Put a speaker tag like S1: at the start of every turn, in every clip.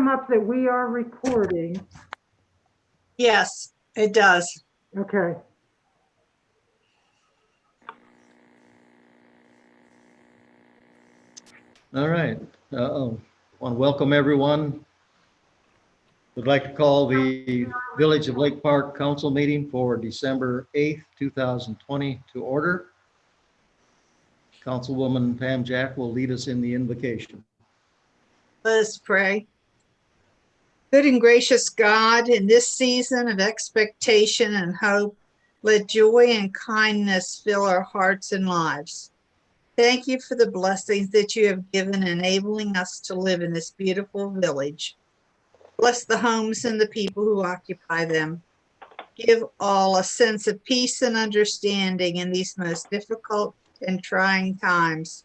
S1: up that we are recording.
S2: Yes, it does.
S1: Okay.
S3: All right. Want to welcome everyone. Would like to call the Village of Lake Park Council meeting for December 8th, 2020 to order. Councilwoman Pam Jack will lead us in the invocation.
S2: Let us pray. Good and gracious God, in this season of expectation and hope, let joy and kindness fill our hearts and lives. Thank you for the blessings that you have given, enabling us to live in this beautiful village. Bless the homes and the people who occupy them. Give all a sense of peace and understanding in these most difficult and trying times.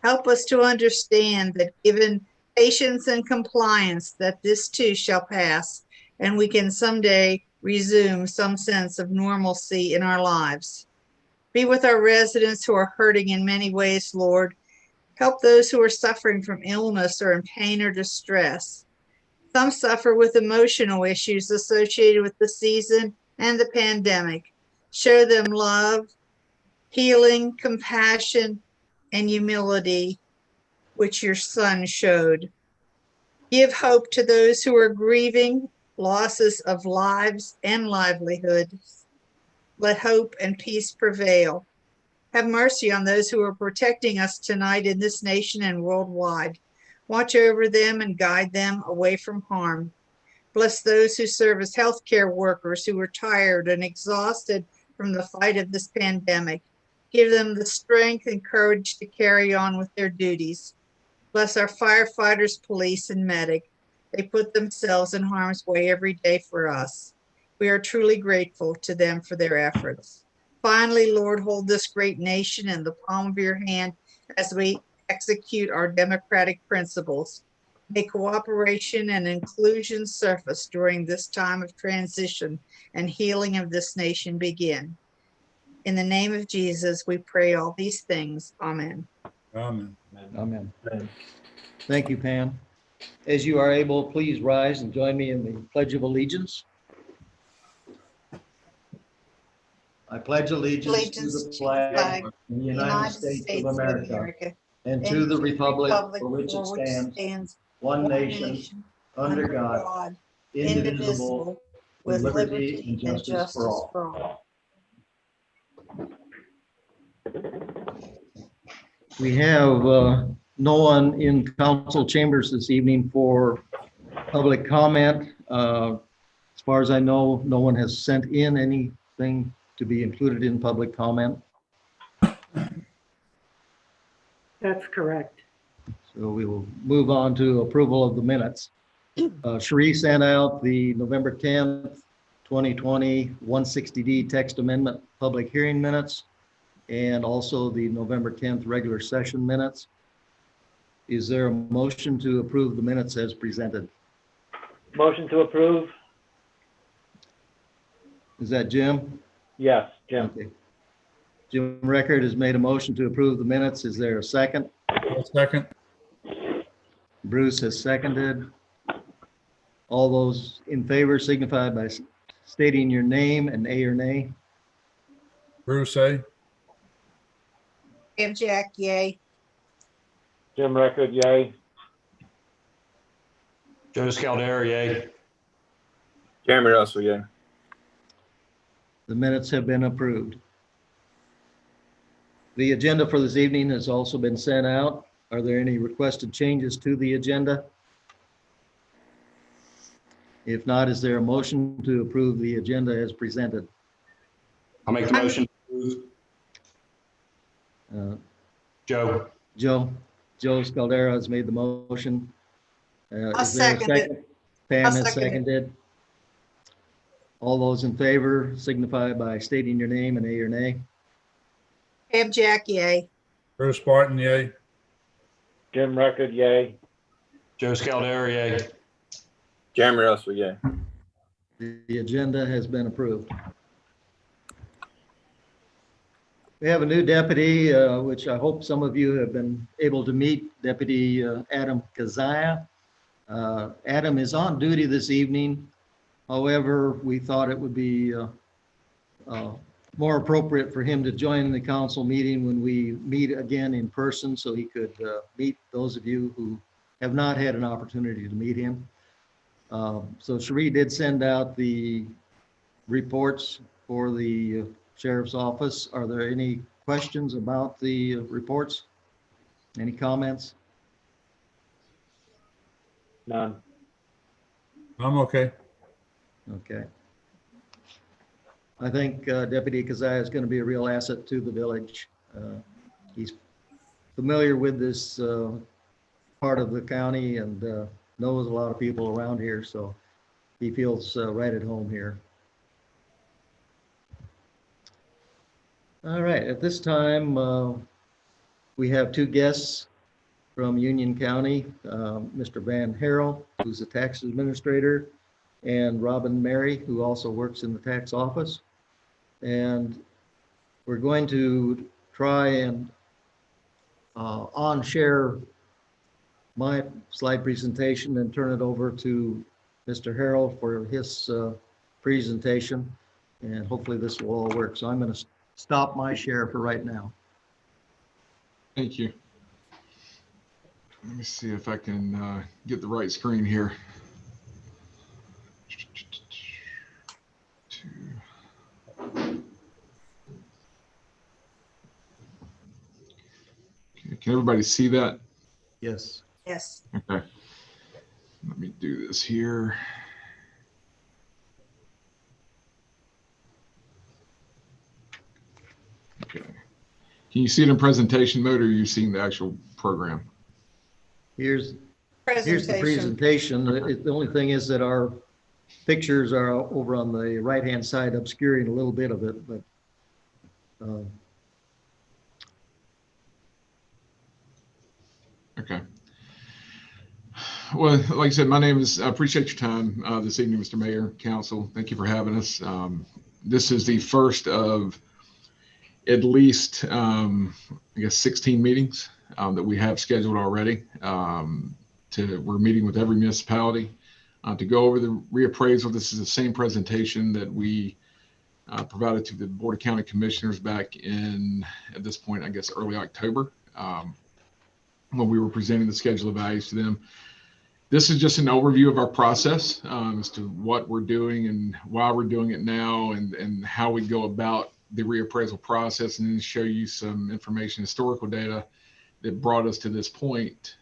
S2: Help us to understand that given patience and compliance, that this too shall pass, and we can someday resume some sense of normalcy in our lives. Be with our residents who are hurting in many ways, Lord. Help those who are suffering from illness or in pain or distress. Some suffer with emotional issues associated with the season and the pandemic. Show them love, healing, compassion, and humility, which your Son showed. Give hope to those who are grieving losses of lives and livelihoods. Let hope and peace prevail. Have mercy on those who are protecting us tonight in this nation and worldwide. Watch over them and guide them away from harm. Bless those who serve as healthcare workers who are tired and exhausted from the fight of this pandemic. Give them the strength and courage to carry on with their duties. Bless our firefighters, police, and medic. They put themselves in harm's way every day for us. We are truly grateful to them for their efforts. Finally, Lord, hold this great nation in the palm of your hand as we execute our democratic principles. May cooperation and inclusion surface during this time of transition and healing of this nation begin. In the name of Jesus, we pray all these things. Amen.
S4: Amen.
S3: Amen. Thank you, Pam. As you are able, please rise and join me in the Pledge of Allegiance. I pledge allegiance to the flag of the United States of America and to the republic for which it stands, one nation, under God, indivisible, with liberty and justice for all. We have no one in council chambers this evening for public comment. As far as I know, no one has sent in anything to be included in public comment.
S1: That's correct.
S3: So we will move on to approval of the minutes. Cherie sent out the November 10th, 2020 160D text amendment public hearing minutes and also the November 10th regular session minutes. Is there a motion to approve the minutes as presented?
S5: Motion to approve.
S3: Is that Jim?
S5: Yes, Jim.
S3: Okay. Jim Record has made a motion to approve the minutes. Is there a second?
S4: I'll second.
S3: Bruce has seconded. All those in favor signify by stating your name and A or nay.
S4: Bruce, A.
S2: Pam Jack, yay.
S5: Jim Record, yay.
S6: Joe Scaldera, yay.
S7: Jeremy Russell, yeah.
S3: The minutes have been approved. The agenda for this evening has also been sent out. Are there any requested changes to the agenda? If not, is there a motion to approve the agenda as presented?
S6: I'll make the motion. Joe.
S3: Joe Scaldera has made the motion.
S2: I'll
S3: Is there a
S2: second it.
S3: Pam
S2: I'll
S3: has
S2: second it.
S3: seconded. All those in favor signify by stating your name and A or nay.
S2: Pam Jack, yay.
S4: Bruce Barton, yay.
S5: Jim Record, yay.
S6: Joe Scaldera, yay.
S7: Jeremy Russell, yeah.
S3: The agenda has been approved. We have a new deputy, which I hope some of you have been able to meet, Deputy Adam Kazaya. Adam is on duty this evening. However, we thought it would be more appropriate for him to join the council meeting when we meet again in person, so he could meet those of you who have not had an opportunity to meet him. So Cherie did send out the reports for the sheriff's office. Are there any questions about the reports? Any comments?
S5: None.
S4: I'm okay.
S3: Okay. I think Deputy Kazai is going to be a real asset to the village. He's familiar with this part of the county and knows a lot of people around here, so he feels right at home here. All right, at this time, we have two guests from Union County, Mr. Van Harrell, who's a tax administrator, and Robin Mary, who also works in the tax office. And we're going to try and on-share my slide presentation and turn it over to Mr. Harrell for his presentation. And hopefully this will all work. So I'm going to stop my share for right now.
S8: Thank you. Let me see if I can get the right screen here. Okay, can everybody see that?
S3: Yes.
S2: Yes.
S8: Okay. Let me do this here. Okay. Can you see it in presentation mode, or are you seeing the actual program?
S3: Here's the presentation. The only thing is that our pictures are over on the right-hand side, obscuring a little bit of it, but
S8: okay. Well, like I said, my name is, I appreciate your time this evening, Mr. Mayor, Council. Thank you for having us. This is the first of at least, I guess, 16 meetings that we have scheduled already. We're meeting with every municipality to go over the reappraisal. This is the same presentation that we provided to the Board of County Commissioners back in, at this point, I guess, early October, when we were presenting the schedule of values to them. This is just an overview of our process as to what we're doing and why we're doing it now, and how we go about the reappraisal process, and then show you some information, historical data that brought us to this point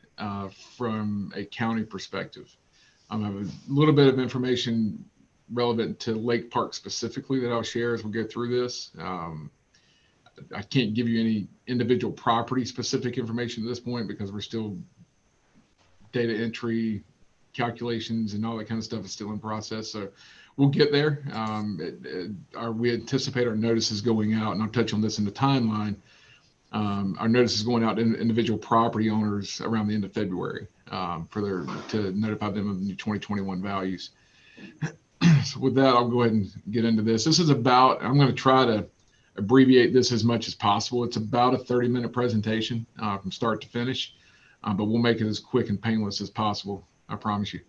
S8: from a county perspective. I have a little bit of information relevant to Lake Park specifically that I'll share as we go through this. I can't give you any individual property specific information at this point because we're still data entry, calculations, and all that kind of stuff is still in process. So we'll get there. We anticipate our notices going out, and I'll touch on this in the timeline. Our notice is going out to individual property owners around the end of February to notify them of the new 2021 values. So with that, I'll go ahead and get into this. This is about, I'm going to try to abbreviate this as much as possible. It's about a 30-minute presentation from start to finish, but we'll make it as quick and painless as possible. I promise you.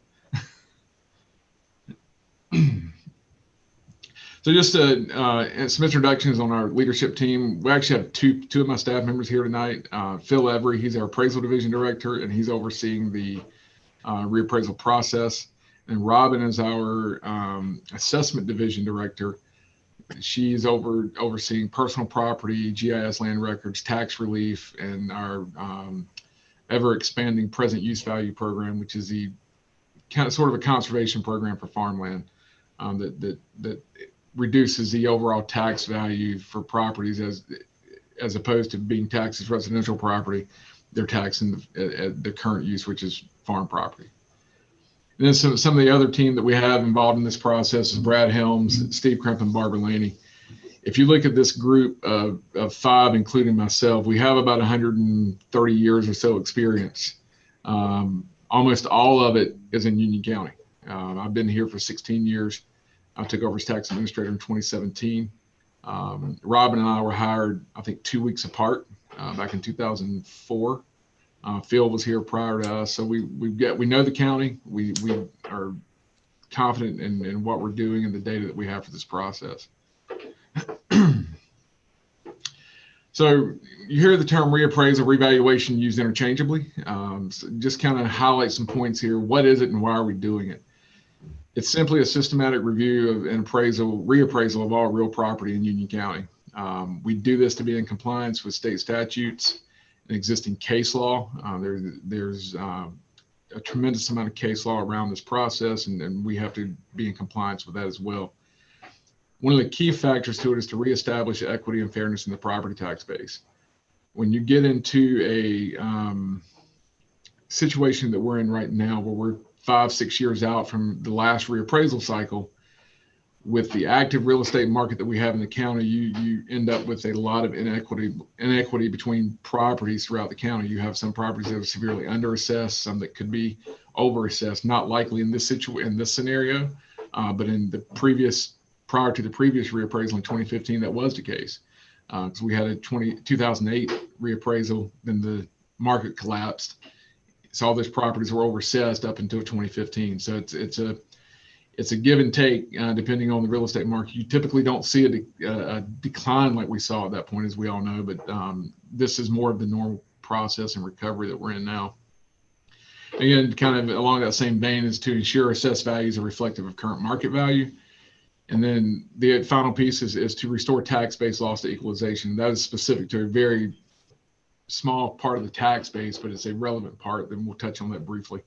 S8: So just some introductions on our leadership team. We actually have two of my staff members here tonight. Phil Every, he's our appraisal division director, and he's overseeing the reappraisal process. And Robin is our assessment division director. She's overseeing personal property, GIS land records, tax relief, and our ever expanding present use value program, which is the sort of a conservation program for farmland that reduces the overall tax value for properties as opposed to being taxed as residential property. They're taxing the current use, which is farm property. And then some of the other team that we have involved in this process is Brad Helms, Steve Crump, and Barbara Laney. If you look at this group of five, including myself, we have about 130 years or so experience. Almost all of it is in Union County. I've been here for 16 years. I took over as tax administrator in 2017. Robin and I were hired, I think, 2 weeks apart back in 2004. Phil was here prior to us, so we know the county. We are confident in what we're doing and the data that we have for this process. So you hear the term reappraisal, revaluation used interchangeably. So just kind of highlight some points here. What is it and why are we doing it? It's simply a systematic review of an reappraisal of all real property in Union County. We do this to be in compliance with state statutes and existing case law. There's a tremendous amount of case law around this process, and we have to be in compliance with that as well. One of the key factors to it is to reestablish equity and fairness in the property tax base. When you get into a situation that we're in right now, where we're 5-6 years out from the last reappraisal cycle, with the active real estate market that we have in the county, you end up with a lot of inequity between properties throughout the county. You have some properties that are severely underassessed, some that could be overassessed. Not likely in this scenario, but in the prior to the previous reappraisal in 2015, that was the case. Because we had a 2008 reappraisal, then the market collapsed. So all those properties were overassessed up until 2015. So it's a give and take depending on the real estate market. You typically don't see a decline like we saw at that point, as we all know, but this is more of the normal process and recovery that we're in now. Again, kind of along that same vein, is to ensure assessed values are reflective of current market value. And then the final piece is to restore tax-based loss to equalization. That is specific to a very small part of the tax base, but it's a relevant part. Then we'll touch on that briefly.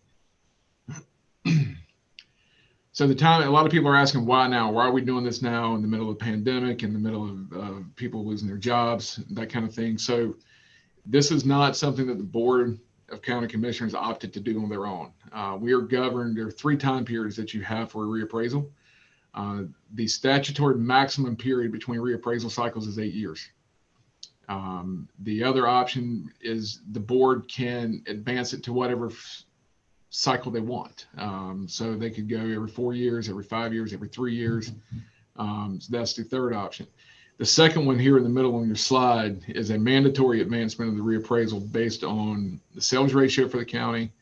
S8: So a lot of people are asking why now? Why are we doing this now in the middle of the pandemic, in the middle of people losing their jobs, that kind of thing? So this is not something that the Board of County Commissioners opted to do on their own. We are governed. There are 3 time periods that you have for a reappraisal. The statutory maximum period between reappraisal cycles is 8 years. The other option is the board can advance it to whatever cycle they want. So they could go every 4 years, every 5 years, every 3 years. So that's the third option. The second one here in the middle on your slide is a mandatory advancement of the reappraisal based on the sales ratio for the county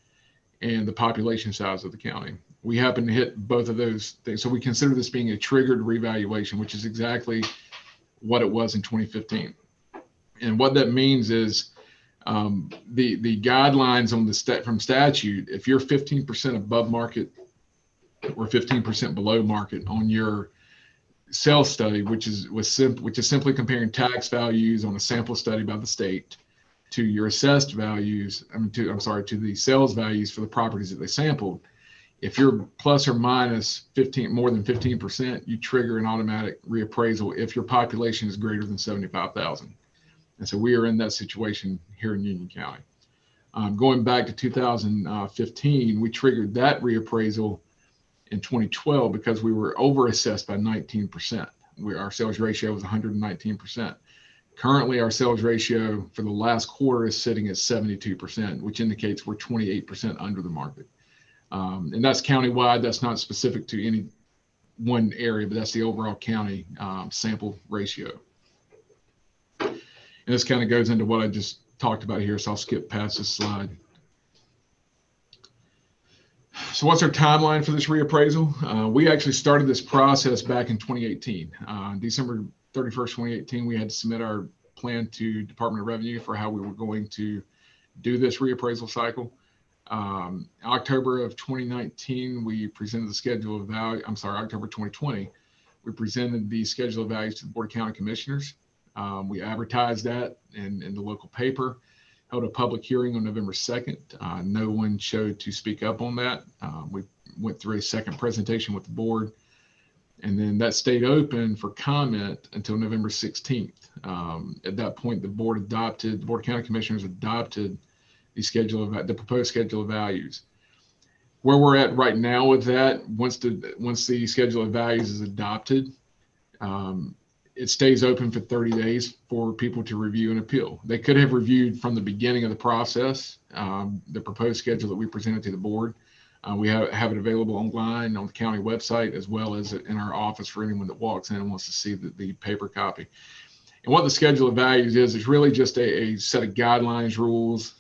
S8: and the population size of the county. We happen to hit both of those things. So we consider this being a triggered revaluation, which is exactly what it was in 2015. And what that means is the guidelines on from statute, if you're 15% above market or 15% below market on your sales study, which is simply comparing tax values on a sample study by the state to your assessed values, to the sales values for the properties that they sampled. If you're plus or minus more than 15%, you trigger an automatic reappraisal if your population is greater than 75,000. And so we are in that situation here in Union County. Going back to 2015, we triggered that reappraisal in 2012 because we were overassessed by 19%. Our sales ratio was 119%. Currently, our sales ratio for the last quarter is sitting at 72%, which indicates we're 28% under the market. And that's countywide. That's not specific to any one area, but that's the overall county sample ratio. And this kind of goes into what I just talked about here, so I'll skip past this slide. So what's our timeline for this reappraisal? We actually started this process back in 2018. December 31st, 2018, we had to submit our plan to Department of Revenue for how we were going to do this reappraisal cycle. October of 2019, we presented the schedule of value. October 2020, we presented the schedule of values to the Board of County Commissioners. We advertised that in the local paper, held a public hearing on November 2nd. No one showed to speak up on that. We went through a second presentation with the board, and then that stayed open for comment until November 16th. At that point, the Board of County Commissioners adopted the proposed schedule of values. Where we're at right now with that, once the schedule of values is adopted, it stays open for 30 days for people to review and appeal. They could have reviewed from the beginning of the process, the proposed schedule that we presented to the board. We have it available online on the county website, as well as in our office for anyone that walks in and wants to see the paper copy. And what the schedule of values is really just a set of guidelines, rules,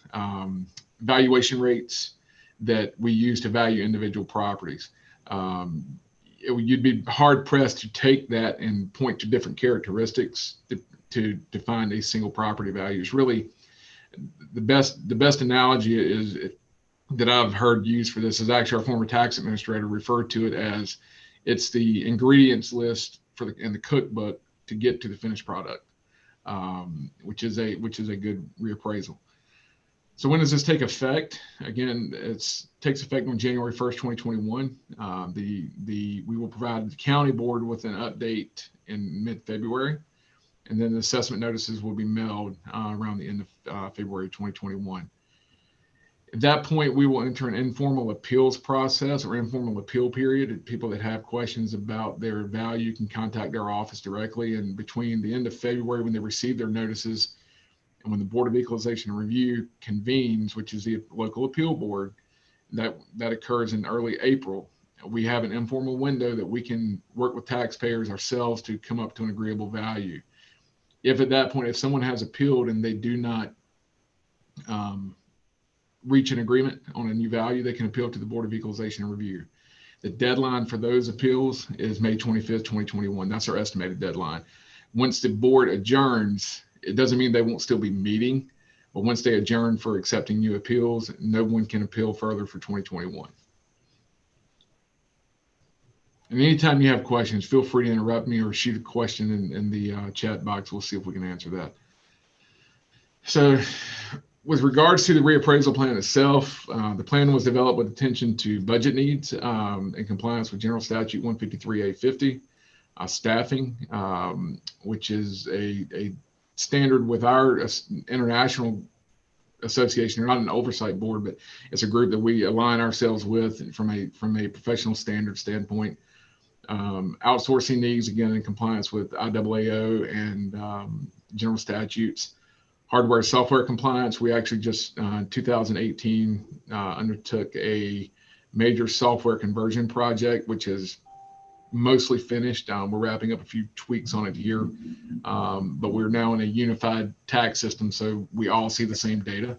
S8: valuation rates that we use to value individual properties. You'd be hard pressed to take that and point to different characteristics to define a single property value. It's really the best analogy is that I've heard used for this is actually our former tax administrator referred to it as it's the ingredients list in the cookbook to get to the finished product, which is a good reappraisal. So when does this take effect? Again, it takes effect on January 1st, 2021. We will provide the county board with an update in mid-February, and then the assessment notices will be mailed around the end of February 2021. At that point, we will enter an informal appeals process or informal appeal period. People that have questions about their value can contact our office directly. And between the end of February, when they receive their notices, and when the Board of Equalization and Review convenes, which is the local appeal board, that occurs in early April, we have an informal window that we can work with taxpayers ourselves to come up to an agreeable value. If at that point, if someone has appealed and they do not reach an agreement on a new value, they can appeal to the Board of Equalization and Review. The deadline for those appeals is May 25th, 2021. That's our estimated deadline. Once the board adjourns, it doesn't mean they won't still be meeting, but once they adjourn for accepting new appeals, no one can appeal further for 2021. And anytime you have questions, feel free to interrupt me or shoot a question in the chat box. We'll see if we can answer that. So with regards to the reappraisal plan itself, the plan was developed with attention to budget needs in compliance with General Statute 153A50, staffing, which is a standard with our international association. They're not an oversight board, but it's a group that we align ourselves with from a professional standard standpoint. Outsourcing needs, again, in compliance with IAAO and general statutes. Hardware software compliance, we actually just 2018 undertook a major software conversion project, which is mostly finished. We're wrapping up a few tweaks on it here, but we're now in a unified tax system, so we all see the same data.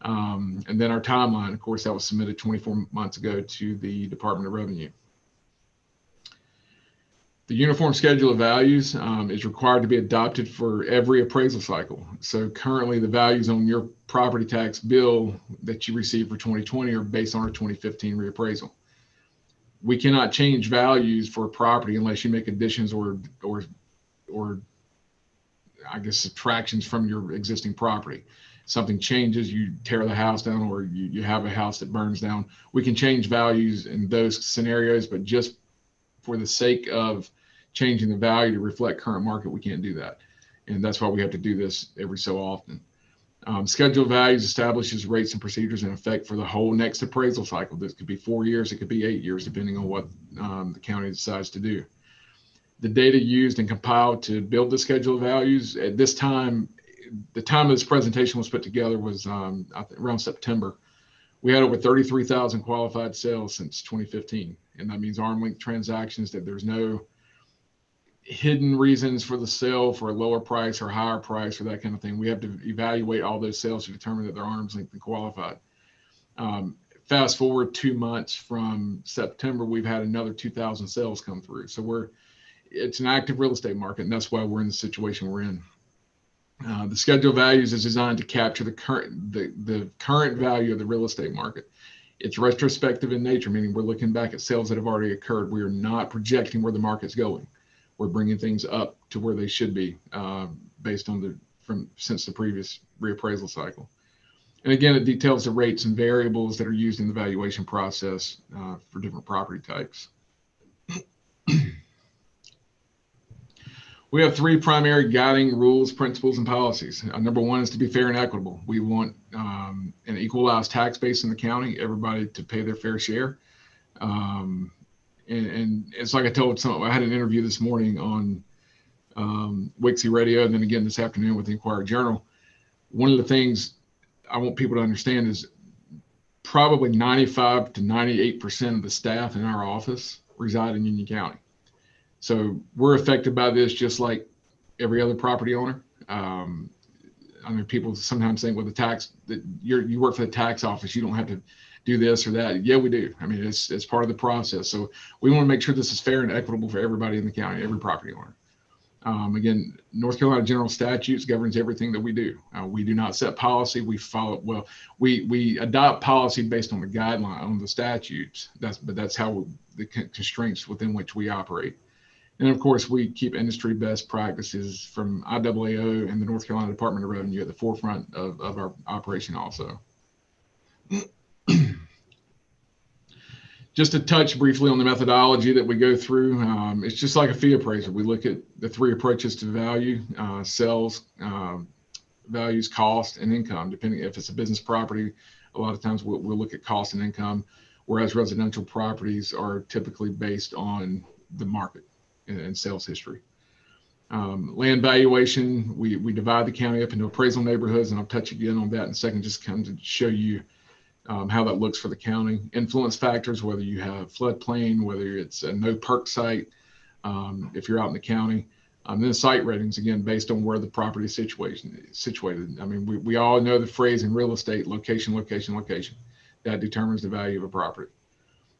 S8: And then our timeline, of course, that was submitted 24 months ago to the Department of Revenue. The uniform schedule of values is required to be adopted for every appraisal cycle. So currently the values on your property tax bill that you receive for 2020 are based on our 2015 reappraisal. We cannot change values for a property unless you make additions or I guess subtractions from your existing property. Something changes, you tear the house down, or you have a house that burns down. We can change values in those scenarios, but just for the sake of changing the value to reflect current market, we can't do that. And that's why we have to do this every so often. Schedule of values establishes rates and procedures in effect for the whole next appraisal cycle. This could be 4 years, it could be 8 years, depending on what the county decides to do. The data used and compiled to build the schedule of values at this time, the time of this presentation was put together was around September. We had over 33,000 qualified sales since 2015. And that means arm length transactions, that there's no hidden reasons for the sale for a lower price or higher price or that kind of thing. We have to evaluate all those sales to determine that they're arm's length and qualified. Fast forward 2 months from September, we've had another 2,000 sales come through. So it's an active real estate market, and that's why we're in the situation we're in. The schedule of values is designed to capture the current value of the real estate market. It's retrospective in nature, meaning we're looking back at sales that have already occurred. We are not projecting where the market's going. We're bringing things up to where they should be based on since the previous reappraisal cycle. And again, it details the rates and variables that are used in the valuation process for different property types. We have 3 primary guiding rules, principles, and policies. Number 1 is to be fair and equitable. We want an equalized tax base in the county, everybody to pay their fair share. And it's like I had an interview this morning on Wixie Radio, and then again this afternoon with the Inquirer Journal. One of the things I want people to understand is probably 95 to 98% of the staff in our office reside in Union County. So we're affected by this just like every other property owner. I mean, people sometimes think with the tax that you work for the tax office, you don't have to do this or that. Yeah, we do. I mean, it's part of the process. So we want to make sure this is fair and equitable for everybody in the county, every property owner. Again, North Carolina general statutes governs everything that we do. We do not set policy. We follow, well, we adopt policy based on the guideline on the statutes. That's how the constraints within which we operate. And of course, we keep industry best practices from IAAO and the North Carolina Department of Revenue at the forefront of our operation also. Just to touch briefly on the methodology that we go through, it's just like a fee appraisal. We look at the three approaches to value: sales, values, cost, and income. Depending if it's a business property, a lot of times we'll look at cost and income, whereas residential properties are typically based on the market and sales history. Land valuation, we divide the county up into appraisal neighborhoods, and I'll touch again on that in a second, just kind of to show you how that looks for the county. Influence factors, whether you have floodplain, whether it's a no perk site, if you're out in the county. Then site ratings, again, based on where the property is situated. I mean, we all know the phrase in real estate: location, location, location. That determines the value of a property.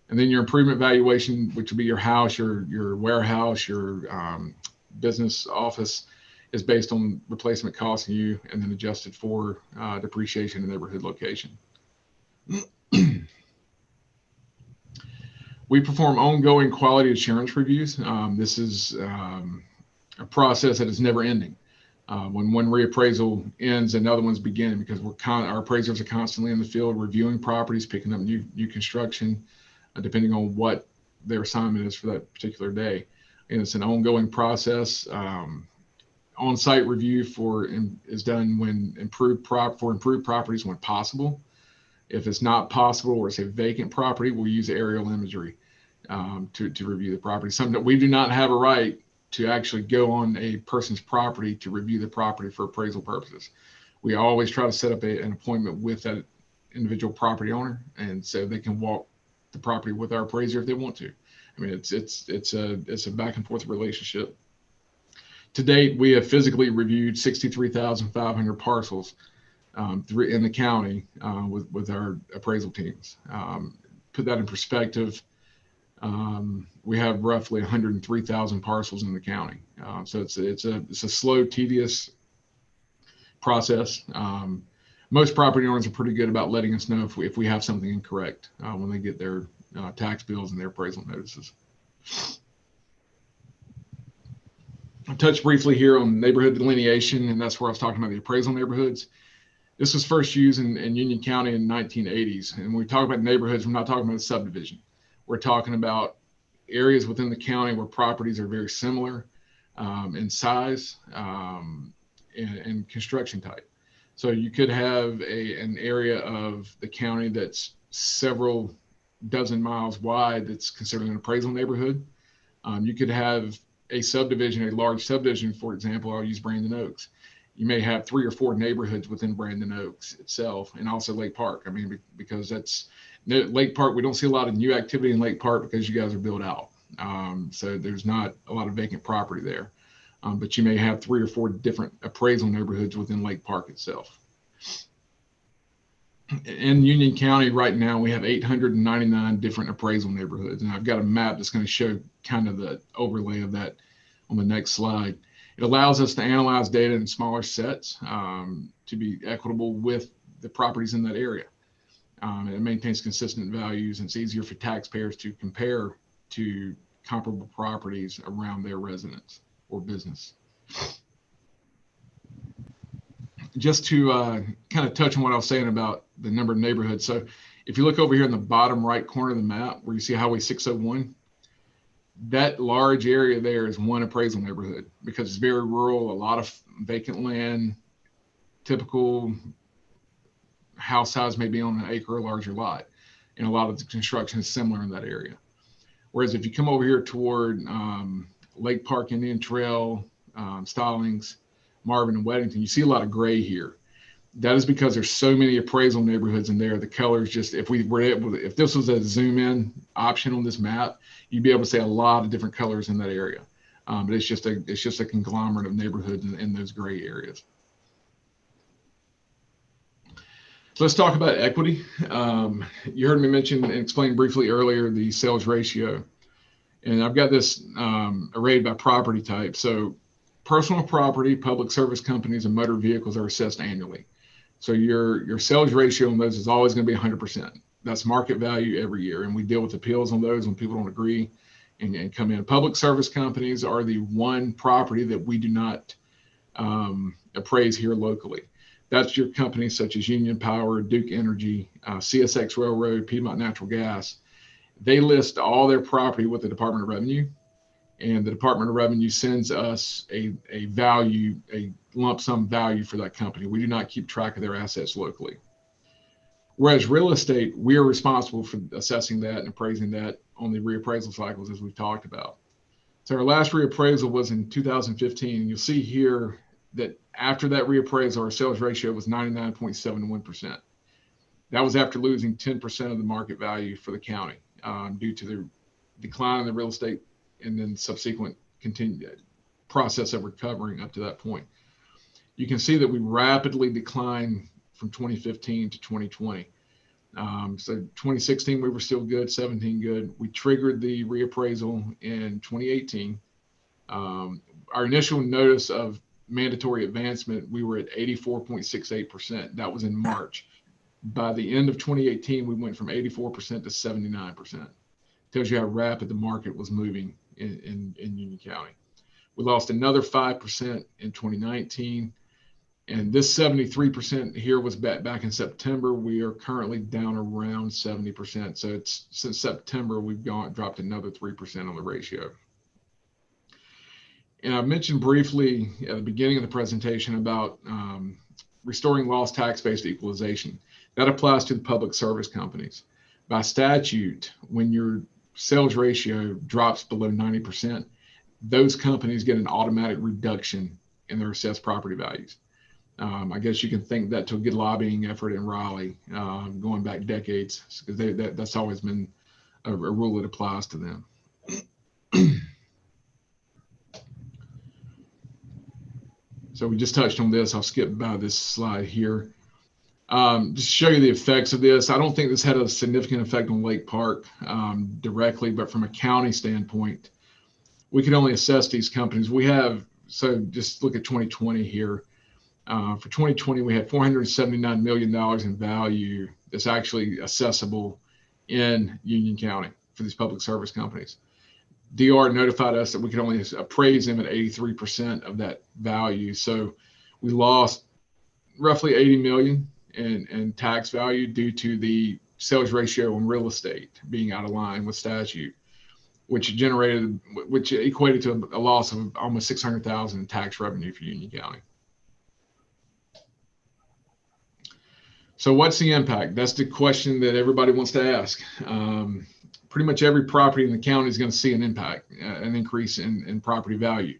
S8: And then your improvement valuation, which would be your house, your warehouse, your business office, is based on replacement cost and you, and then adjusted for depreciation and neighborhood location. We perform ongoing quality assurance reviews. This is a process that is never ending. When one reappraisal ends, another one's beginning, because our appraisers are constantly in the field reviewing properties, picking up new construction, depending on what their assignment is for that particular day. And it's an ongoing process. On-site review is done when improved properties when possible. If it's not possible or it's a vacant property, we'll use aerial imagery to review the property. Something that we do not have a right to actually go on a person's property to review the property for appraisal purposes. We always try to set up an appointment with that individual property owner, and so they can walk the property with our appraiser if they want to. I mean, it's a back and forth relationship. To date, we have physically reviewed 63,500 parcels in the county with our appraisal teams. Put that in perspective, we have roughly 103,000 parcels in the county. So it's a slow, tedious process. Most property owners are pretty good about letting us know if we have something incorrect when they get their tax bills and their appraisal notices. I touched briefly here on neighborhood delineation, and that's where I was talking about the appraisal neighborhoods. This was first used in Union County in the 1980s. And when we talk about neighborhoods, we're not talking about a subdivision. We're talking about areas within the county where properties are very similar in size and construction type. So you could have an area of the county that's several dozen miles wide that's considered an appraisal neighborhood. You could have a subdivision, a large subdivision, for example. I'll use Brandon Oaks. You may have 3 or 4 neighborhoods within Brandon Oaks itself, and also Lake Park. I mean, because that's Lake Park, we don't see a lot of new activity in Lake Park because you guys are built out. So there's not a lot of vacant property there. But you may have 3 or 4 different appraisal neighborhoods within Lake Park itself. In Union County right now, we have 899 different appraisal neighborhoods. And I've got a map that's going to show kind of the overlay of that on the next slide. It allows us to analyze data in smaller sets to be equitable with the properties in that area. It maintains consistent values, and it's easier for taxpayers to compare to comparable properties around their residence or business. Just to kind of touch on what I was saying about the number of neighborhoods. So if you look over here in the bottom right corner of the map where you see Highway 601, that large area there is one appraisal neighborhood because it's very rural, a lot of vacant land, typical house size may be on an acre or larger lot. And a lot of the construction is similar in that area. Whereas if you come over here toward Lake Park Indian Trail, Stallings, Marvin, and Weddington, you see a lot of gray here. That is because there's so many appraisal neighborhoods in there. The colors just, if this was a zoom in option on this map, you'd be able to see a lot of different colors in that area. But it's just a conglomerate of neighborhoods in those gray areas. So let's talk about equity. You heard me mention and explain briefly earlier the sales ratio. And I've got this arrayed by property type. So personal property, public service companies, and motor vehicles are assessed annually. So your sales ratio on those is always going to be 100%. That's market value every year. And we deal with appeals on those when people don't agree and come in. Public service companies are the one property that we do not appraise here locally. That's your companies such as Union Power, Duke Energy, CSX Railroad, Piedmont Natural Gas. They list all their property with the Department of Revenue, and the Department of Revenue sends us a value, a lump sum value for that company. We do not keep track of their assets locally. Whereas real estate, we are responsible for assessing that and appraising that on the reappraisal cycles, as we've talked about. So our last reappraisal was in 2015. You'll see here that after that reappraisal, our sales ratio was 99.71%. That was after losing 10% of the market value for the county due to the decline in the real estate and then subsequent continued process of recovering up to that point. You can see that we rapidly declined from 2015 to 2020. So 2016, we were still good, 17 good. We triggered the reappraisal in 2018. Our initial notice of mandatory advancement, we were at 84.68%. That was in March. By the end of 2018, we went from 84% to 79%. Tells you how rapid the market was moving in Union County. We lost another 5% in 2019. And this 73% here was back in September. We are currently down around 70%. So it's since September, we've dropped another 3% on the ratio. And I mentioned briefly at the beginning of the presentation about restoring lost tax-based equalization. That applies to the public service companies. By statute, when your sales ratio drops below 90%, those companies get an automatic reduction in their assessed property values. I guess you can think that to a good lobbying effort in Raleigh, going back decades, because that's always been a rule that applies to them. So we just touched on this. I'll skip by this slide here. Just to show you the effects of this. I don't think this had a significant effect on Lake Park directly, but from a county standpoint, we can only assess these companies. So just look at 2020 here. For 2020, we had $479 million in value that's actually accessible in Union County for these public service companies. DR notified us that we could only appraise them at 83% of that value. So we lost roughly 80 million in tax value due to the sales ratio on real estate being out of line with statute, which equated to a loss of almost 600,000 in tax revenue for Union County. So what's the impact? That's the question that everybody wants to ask. Pretty much every property in the county is going to see an impact, an increase in property value.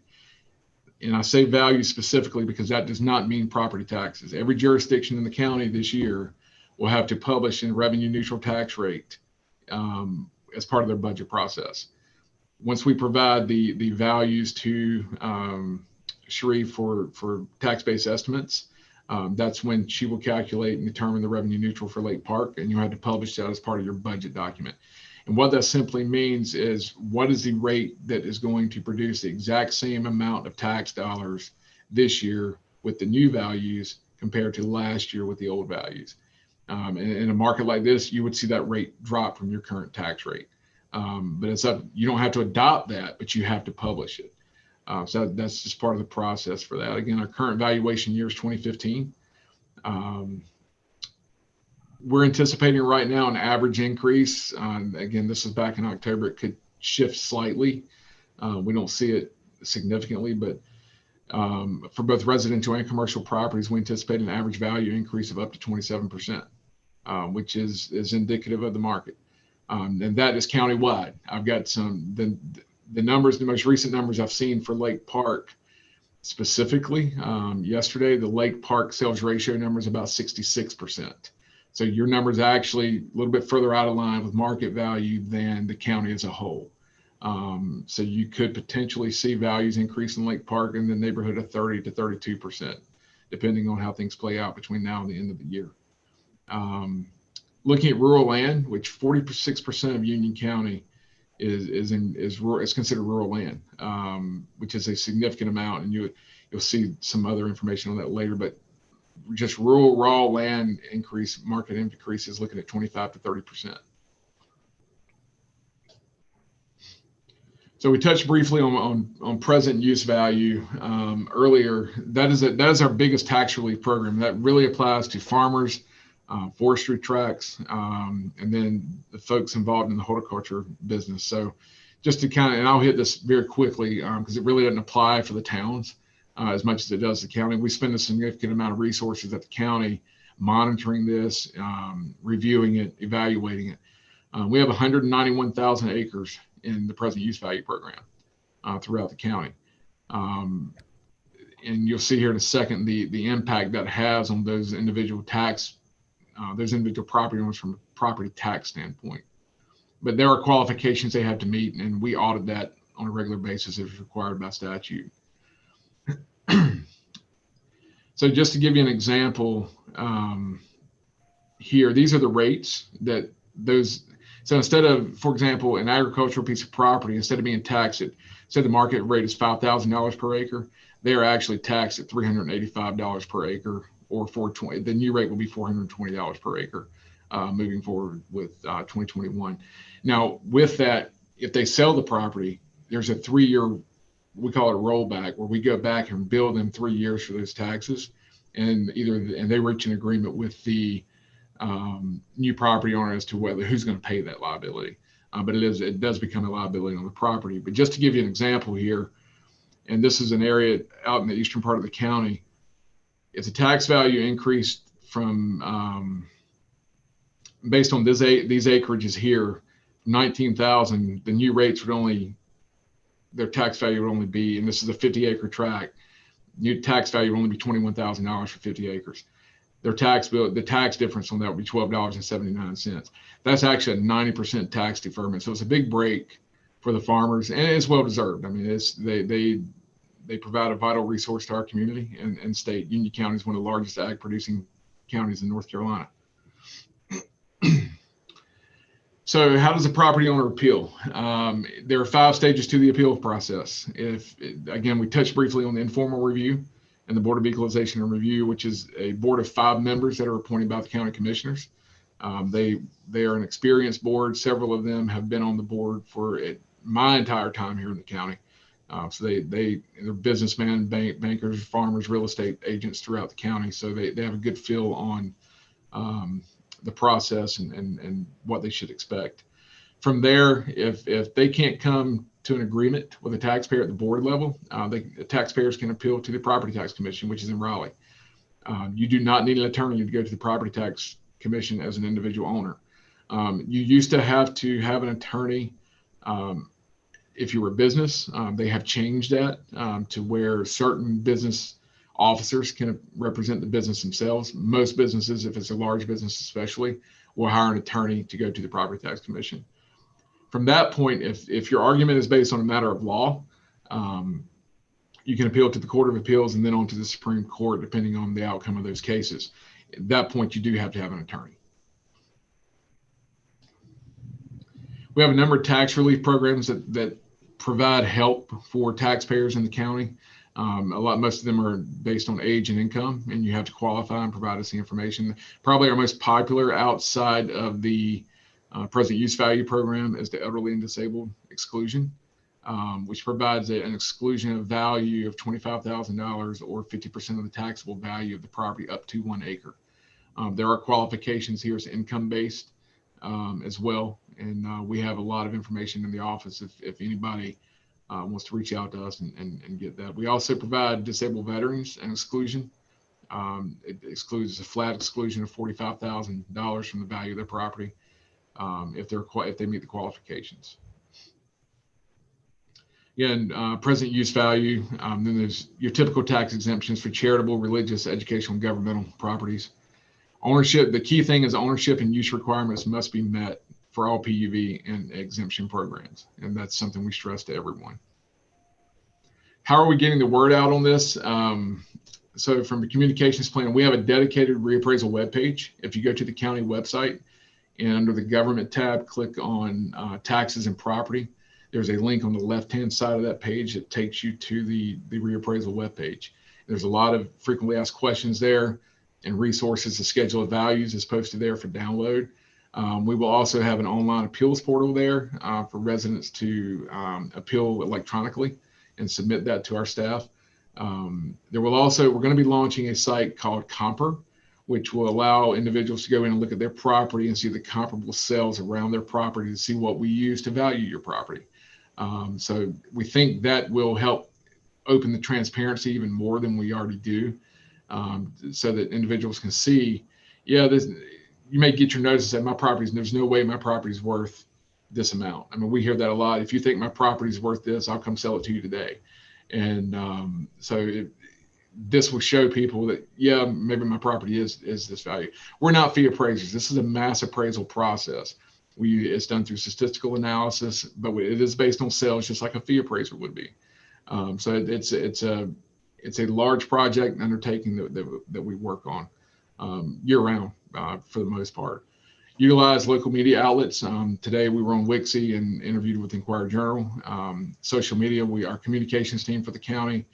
S8: And I say value specifically because that does not mean property taxes. Every jurisdiction in the county this year will have to publish a revenue neutral tax rate as part of their budget process. Once we provide the values to Cherie for tax-based estimates, that's when she will calculate and determine the revenue neutral for Lake Park, and you'll have to publish that as part of your budget document. And what that simply means is what is the rate that is going to produce the exact same amount of tax dollars this year with the new values compared to last year with the old values. And in a market like this, you would see that rate drop from your current tax rate. But it's up, you don't have to adopt that, but you have to publish it. So that's just part of the process for that. Again, our current valuation year is 2015. We're anticipating right now an average increase. Again, this is back in October. It could shift slightly. We don't see it significantly, but for both residential and commercial properties, we anticipate an average value increase of up to 27%, which is indicative of the market. And that is countywide. I've got the numbers, the most recent numbers I've seen for Lake Park specifically. Yesterday, the Lake Park sales ratio number is about 66%. So your number is actually a little bit further out of line with market value than the county as a whole. So you could potentially see values increase in Lake Park in the neighborhood of 30 to 32%, depending on how things play out between now and the end of the year. Looking at rural land, which 46% of Union County is considered rural land, which is a significant amount, and you'll see some other information on that later. But just rural raw land market increase is looking at 25 to 30%. So we touched briefly on present use value earlier. That is our biggest tax relief program. That really applies to farmers, forestry tracts, and then the folks involved in the horticulture business. So just to and I'll hit this very quickly because it really doesn't apply for the towns as much as it does the county. We spend a significant amount of resources at the county monitoring this, reviewing it, evaluating it. We have 191,000 acres in the present use value program throughout the county. And you'll see here in a second the impact that has on those individual property owners from a property tax standpoint. But there are qualifications they have to meet, and we audit that on a regular basis if required by statute. So just to give you an example here, these are the rates that those. So instead of, for example, an agricultural piece of property, instead of being taxed at, say the market rate is $5,000 per acre, they are actually taxed at $385 per acre, or the new rate will be $420 per acre moving forward with 2021. Now, with that, if they sell the property, there's a 3-year, we call it a rollback, where we go back and bill them 3 years for those taxes, and they reach an agreement with the new property owner as to who's going to pay that liability. But it does become a liability on the property. But just to give you an example here, and this is an area out in the eastern part of the county, if the tax value increased from based on these acreages here, 19,000, the new rates their tax value would only be, and this is a 50-acre tract, new tax value would only be $21,000 for 50 acres. The tax difference on that would be $12.79. That's actually a 90% tax deferment. So it's a big break for the farmers, and it's well deserved. I mean, they provide a vital resource to our community and state. Union County is one of the largest ag producing counties in North Carolina. So how does a property owner appeal? There are 5 stages to the appeal process. Again, we touched briefly on the informal review and the Board of Equalization and Review, which is a board of 5 members that are appointed by the county commissioners. They are an experienced board. Several of them have been on the board for my entire time here in the county. So they're businessmen, bankers, farmers, real estate agents throughout the county. So they have a good feel on the process and what they should expect. From there, if they can't come to an agreement with a taxpayer at the board level, the taxpayers can appeal to the Property Tax Commission, which is in Raleigh. You do not need an attorney to go to the Property Tax Commission as an individual owner. You used to have an attorney if you were a business. They have changed that to where certain business officers can represent the business themselves. Most businesses, if it's a large business especially, will hire an attorney to go to the Property Tax Commission. From that point, if your argument is based on a matter of law, you can appeal to the Court of Appeals and then on to the Supreme Court, depending on the outcome of those cases. At that point, you do have to have an attorney. We have a number of tax relief programs that provide help for taxpayers in the county. Most of them are based on age and income, and you have to qualify and provide us the information. Probably our most popular outside of the present use value program is the elderly and disabled exclusion, which provides an exclusion of value of $25,000 or 50% of the taxable value of the property up to 1 acre. There are qualifications here as income-based as well, and we have a lot of information in the office if anybody wants to reach out to us and get that. We also provide disabled veterans an exclusion. It excludes a flat exclusion of $45,000 from the value of their property if they meet the qualifications. Again, present use value. Then there's your typical tax exemptions for charitable, religious, educational, and governmental properties. Ownership. The key thing is ownership and use requirements must be met for all PUV and exemption programs. And that's something we stress to everyone. How are we getting the word out on this? So from the communications plan, we have a dedicated reappraisal webpage. If you go to the county website and under the government tab, click on taxes and property, there's a link on the left-hand side of that page that takes you to the reappraisal webpage. There's a lot of frequently asked questions there and resources. The schedule of values is posted there for download. We will also have an online appeals portal there for residents to appeal electronically and submit that to our staff. We're going to be launching a site called Comper, which will allow individuals to go in and look at their property and see the comparable sales around their property to see what we use to value your property. So we think that will help open the transparency even more than we already do, so that individuals can see, yeah, you may get your notice that there's no way my property is worth this amount. I mean, we hear that a lot. If you think my property is worth this, I'll come sell it to you today. And this will show people that, yeah, maybe my property is this value. We're not fee appraisers. This is a mass appraisal process. It's done through statistical analysis, but it is based on sales, just like a fee appraiser would be. So it's a large project undertaking that we work on year round for the most part. Utilize local media outlets. Today we were on Wixie and interviewed with Inquirer Journal. Social media, our communications team for the county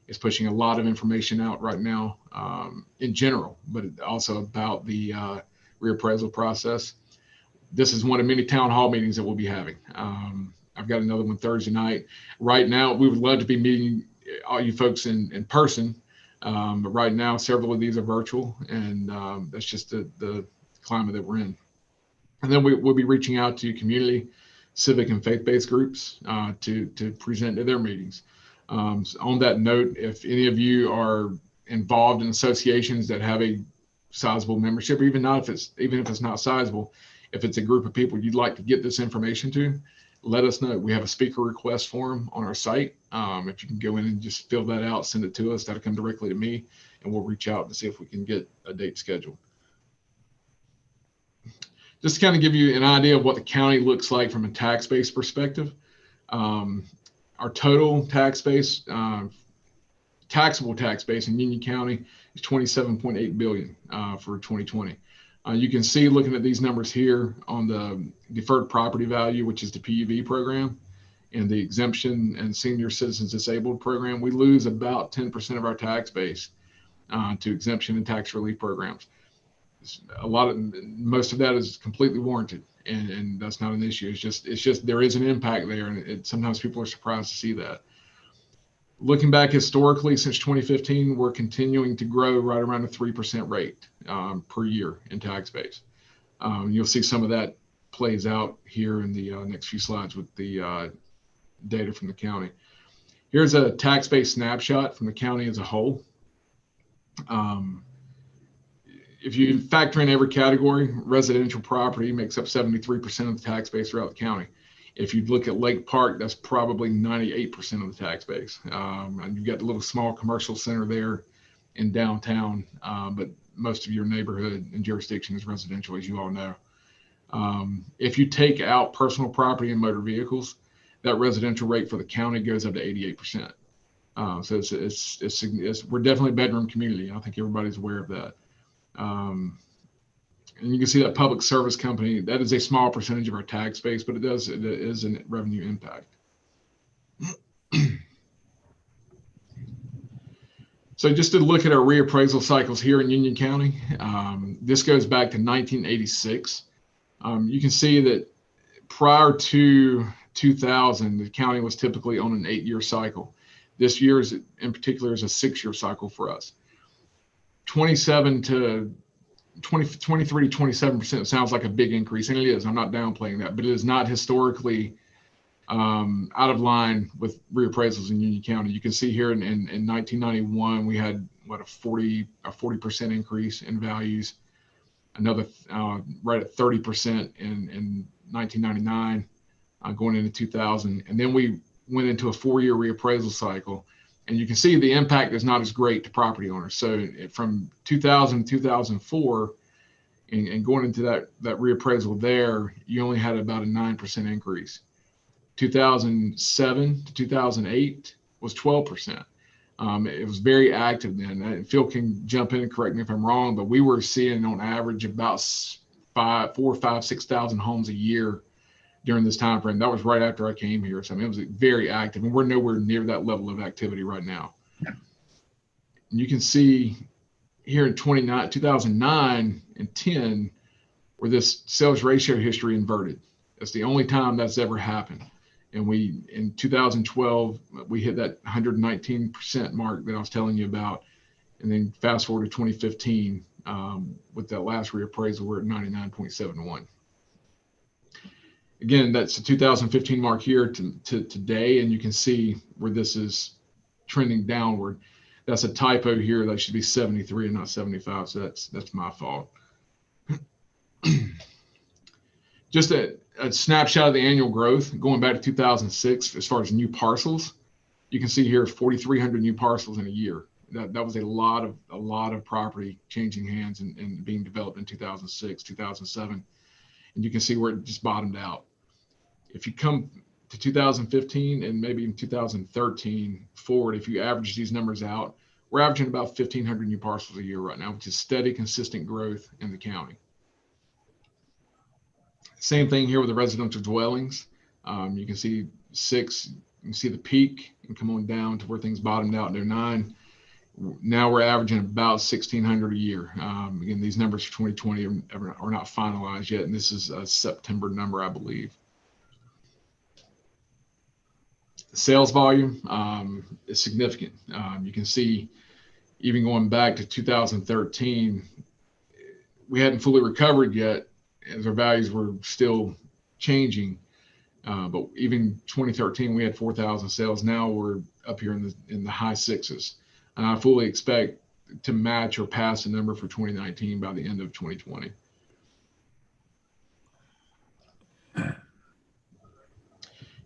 S8: is pushing a lot of information out right now in general, but also about the reappraisal process. This is one of many town hall meetings that we'll be having. I've got another one Thursday night. Right now, we would love to be meeting all you folks in person, but right now several of these are virtual, and that's just the climate that we're in. And then we'll be reaching out to community, civic, and faith-based groups to present at their meetings. So on that note, if any of you are involved in associations that have a sizable membership, even if it's not sizable, if it's a group of people you'd like to get this information to, let us know. We have a speaker request form on our site. If you can go in and just fill that out, send it to us, that'll come directly to me, and we'll reach out to see if we can get a date scheduled. Just to kind of give you an idea of what the county looks like from a tax base perspective. Our total tax base, taxable tax base in Union County is $27.8 billion for 2020. You can see, looking at these numbers here, on the deferred property value, which is the PUV program, and the exemption and senior citizens disabled program, we lose about 10% of our tax base to exemption and tax relief programs. Most of that is completely warranted, and that's not an issue. It's just there is an impact there, and sometimes people are surprised to see that. Looking back historically, since 2015, we're continuing to grow right around a 3% rate per year in tax base. You'll see some of that plays out here in the next few slides with the data from the county. Here's a tax base snapshot from the county as a whole. If you factor in every category, residential property makes up 73% of the tax base throughout the county. If you look at Lake Park, that's probably 98% of the tax base. And you've got the little small commercial center there in downtown, but most of your neighborhood and jurisdiction is residential, as you all know. If you take out personal property and motor vehicles, that residential rate for the county goes up to 88%. So we're definitely a bedroom community. I think everybody's aware of that. And you can see that public service company, that is a small percentage of our tax base, but it is a revenue impact. So just to look at our reappraisal cycles here in Union County, this goes back to 1986. You can see that prior to 2000, the county was typically on an 8-year cycle. This year in particular is a 6-year cycle for us. 23 to 27% sounds like a big increase, and it is. I'm not downplaying that, but it is not historically out of line with reappraisals in Union County. You can see here in 1991 we had a 40% increase in values, another right at 30% in 1999, going into 2000, and then we went into a 4-year reappraisal cycle. And you can see the impact is not as great to property owners. So from 2000 to 2004, and going into that reappraisal there, you only had about a 9% increase. 2007 to 2008 was 12%. It was very active then. And Phil can jump in and correct me if I'm wrong, but we were seeing on average about 6,000 homes a year during this time frame. That was right after I came here. So I mean, it was very active, and we're nowhere near that level of activity right now. And you can see here in 2009 and 10, where this sales ratio history inverted. That's the only time that's ever happened. And in 2012, we hit that 119% mark that I was telling you about. And then fast forward to 2015, with that last reappraisal, we're at 99.71. Again, that's the 2015 mark here to today, and you can see where this is trending downward. That's a typo here. That should be 73 and not 75. So that's my fault. Just a snapshot of the annual growth going back to 2006 as far as new parcels. You can see here 4,300 new parcels in a year. That was a lot of property changing hands and being developed in 2006, 2007. And you can see where it just bottomed out. If you come to 2015 and maybe in 2013 forward, if you average these numbers out, we're averaging about 1,500 new parcels a year right now, which is steady, consistent growth in the county. Same thing here with the residential dwellings. You can see 6, you can see the peak and come on down to where things bottomed out in 09. Now we're averaging about 1,600 a year. Again, these numbers for 2020 are not finalized yet, and this is a September number, I believe. Sales volume is significant. You can see even going back to 2013, we hadn't fully recovered yet as our values were still changing. But even 2013, we had 4,000 sales. Now we're up here in the high 6s. And I fully expect to match or pass the number for 2019 by the end of 2020.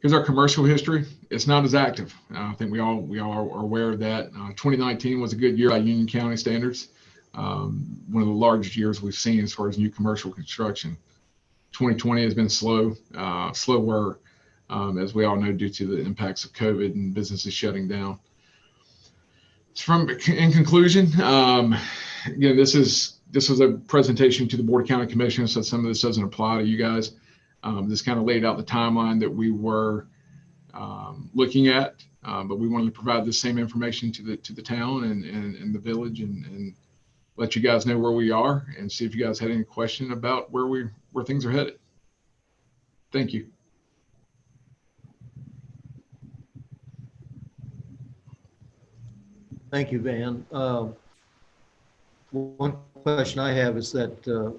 S8: Here's our commercial history. It's not as active. I think we all are aware of that. 2019 was a good year by Union County standards. One of the largest years we've seen as far as new commercial construction. 2020 has been slower, as we all know, due to the impacts of COVID and businesses shutting down. In conclusion, again, this was a presentation to the Board of County Commissioners, so some of this doesn't apply to you guys. This kind of laid out the timeline that we were looking at, but we wanted to provide the same information to the town and the village and let you guys know where we are and see if you guys had any question about where things are headed. Thank you.
S3: Thank you, Van. One question I have is that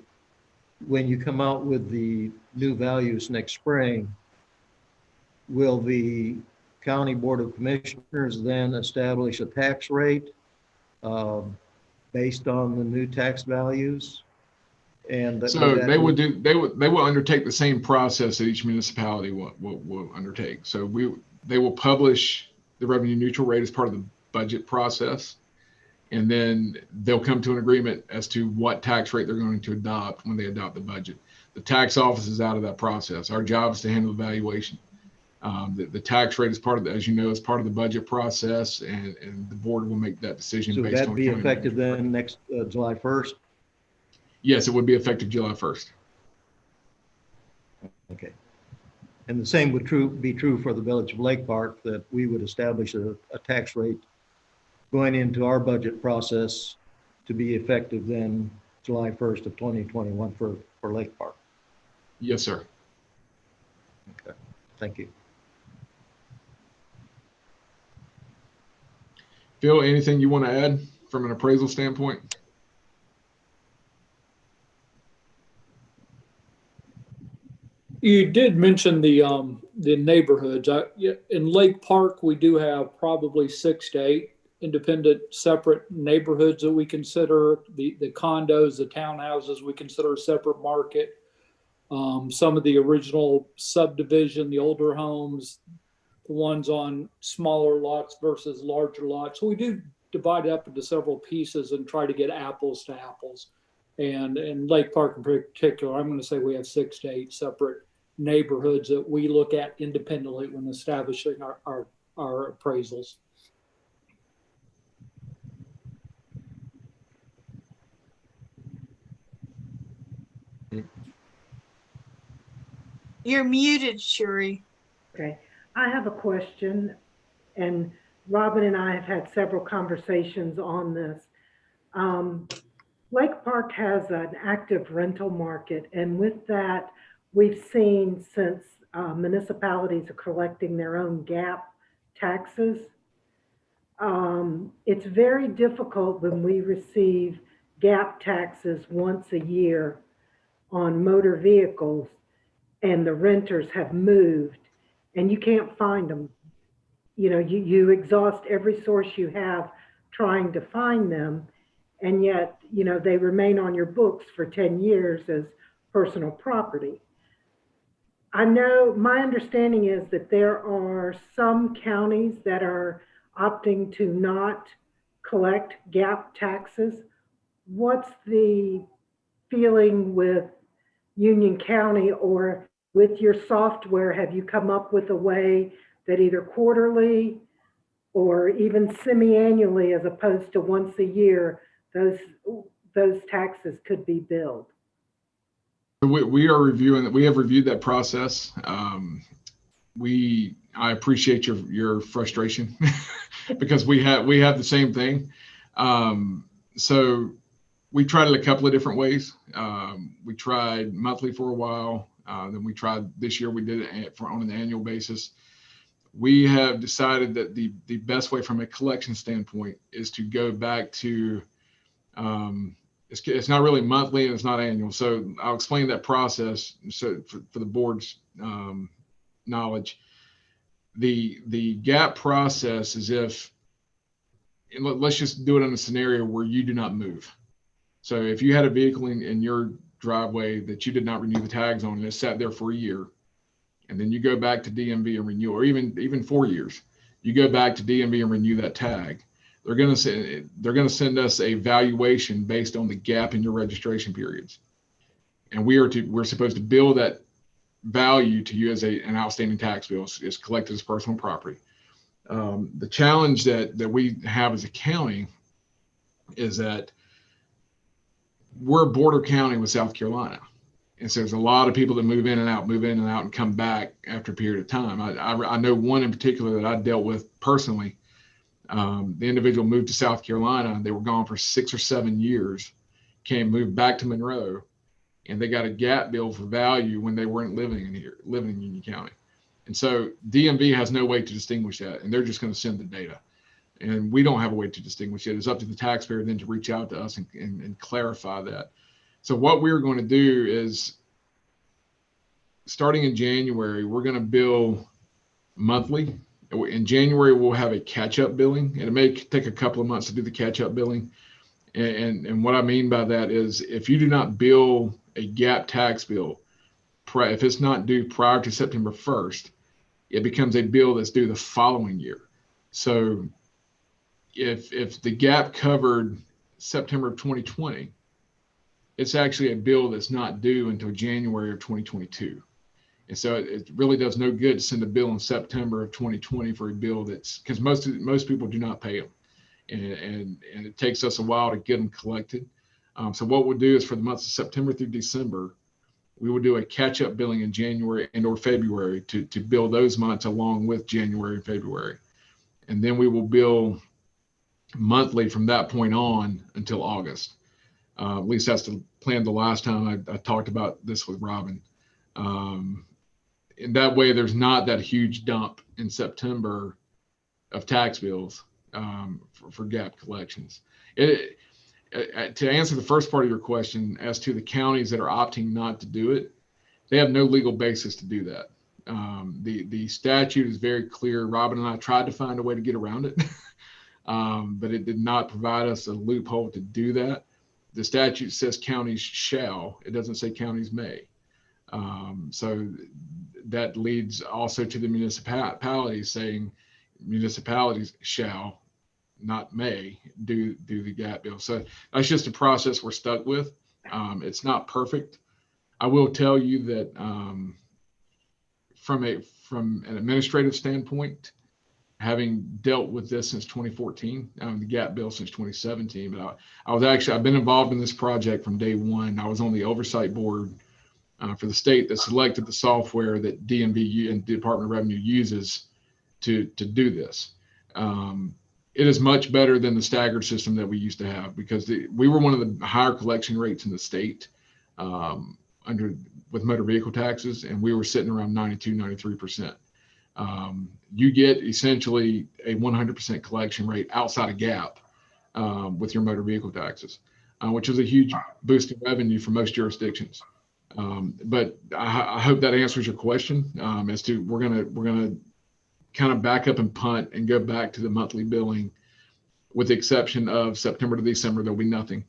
S3: when you come out with the new values next spring, will the County Board of Commissioners then establish a tax rate based on the new tax values? And
S8: so they will undertake the same process that each municipality will undertake. So they will publish the revenue neutral rate as part of the budget process, and then they'll come to an agreement as to what tax rate they're going to adopt when they adopt the budget. The tax office is out of that process. Our job is to handle the valuation. The tax rate is part of as you know, is part of the budget process, and the board will make that decision.
S3: So
S8: based
S3: that'd
S8: on
S3: be
S8: county
S3: effective
S8: manager.
S3: then next July 1st?
S8: Yes, it would be effective July 1st.
S3: Okay. And the same would be true for the Village of Lake Park, that we would establish a tax rate going into our budget process to be effective then July 1st of 2021 for Lake Park.
S8: Yes, sir.
S3: Okay, thank you.
S8: Phil, anything you want to add from an appraisal standpoint?
S9: You did mention the neighborhoods. In Lake Park, we do have probably 6 to 8 independent, separate neighborhoods that we consider. The condos, the townhouses, we consider a separate market. Some of the original subdivision, the older homes, the ones on smaller lots versus larger lots. So we do divide it up into several pieces and try to get apples to apples. And in Lake Park in particular, I'm going to say we have 6 to 8 separate neighborhoods that we look at independently when establishing our appraisals.
S2: You're muted, Sheree.
S1: Okay, I have a question, and Robin and I have had several conversations on this. Lake Park has an active rental market, and with that, we've seen since municipalities are collecting their own gap taxes, it's very difficult when we receive gap taxes once a year on motor vehicles and the renters have moved and you can't find them. You know, you exhaust every source you have trying to find them, and yet, you know, they remain on your books for 10 years as personal property. I know, my understanding is that there are some counties that are opting to not collect gap taxes. What's the feeling with Union County, or with your software, have you come up with a way that either quarterly or even semi-annually, as opposed to once a year, those taxes could be billed?
S8: We are reviewing that. We have reviewed that process. I appreciate your frustration because we have the same thing. So we tried it a couple of different ways. We tried monthly for a while. Then we tried this year, we did it on an annual basis. We have decided that the best way from a collection standpoint is to go back to, it's not really monthly and it's not annual. So I'll explain that process. So for the board's knowledge, the gap process is if, and let's just do it in a scenario where you do not move. So if you had a vehicle in your driveway that you did not renew the tags on and it sat there for a year, and then you go back to DMV and renew, or even 4 years, you go back to DMV and renew that tag, they're going to send us a valuation based on the gap in your registration periods, and we're supposed to bill that value to you as an outstanding tax bill. It's collected as personal property. The challenge that we have as a county is that we're a border county with South Carolina. And so there's a lot of people that move in and out and come back after a period of time. I know one in particular that I dealt with personally. The individual moved to South Carolina. They were gone for 6 or 7 years, moved back to Monroe, and they got a gap bill for value when they weren't living in Union County. And so DMV has no way to distinguish that, and they're just going to send the data. And we don't have a way to distinguish it. It's up to the taxpayer then to reach out to us and clarify that. So what we're going to do is, starting in January, we're going to bill monthly. In January, we'll have a catch-up billing, and it may take a couple of months to do the catch-up billing. And what I mean by that is, if you do not bill a gap tax bill, if it's not due prior to September 1st, it becomes a bill that's due the following year. So if the gap covered September of 2020, it's actually a bill that's not due until January of 2022. And so it really does no good to send a bill in September of 2020 for a bill because most people do not pay them. And it takes us a while to get them collected. So what we'll do is, for the months of September through December, we will do a catch-up billing in January and or February to bill those months along with January and February. And then we will bill monthly from that point on until August. At least that's the plan. The last time I talked about this with Robin. In that way, there's not that huge dump in September of tax bills for gap collections. To answer the first part of your question, as to the counties that are opting not to do it, they have no legal basis to do that. The statute is very clear. Robin and I tried to find a way to get around it, but it did not provide us a loophole to do that. The statute says counties shall. It doesn't say counties may. So that leads also to the municipalities saying municipalities shall, not may, do the gap bill. So that's just a process we're stuck with. It's not perfect. I will tell you that from an administrative standpoint, having dealt with this since 2014, the gap bill since 2017, but I've been involved in this project from day one. I was on the oversight board for the state that selected the software that DMV and Department of Revenue uses to do this. It is much better than the staggered system that we used to have, because we were one of the higher collection rates in the state with motor vehicle taxes, and we were sitting around 92, 93%. You get essentially a 100% collection rate outside of GAAP with your motor vehicle taxes, which is a huge boost in revenue for most jurisdictions. But I hope that answers your question as to we're gonna kind of back up and punt and go back to the monthly billing, with the exception of September to December. There'll be nothing,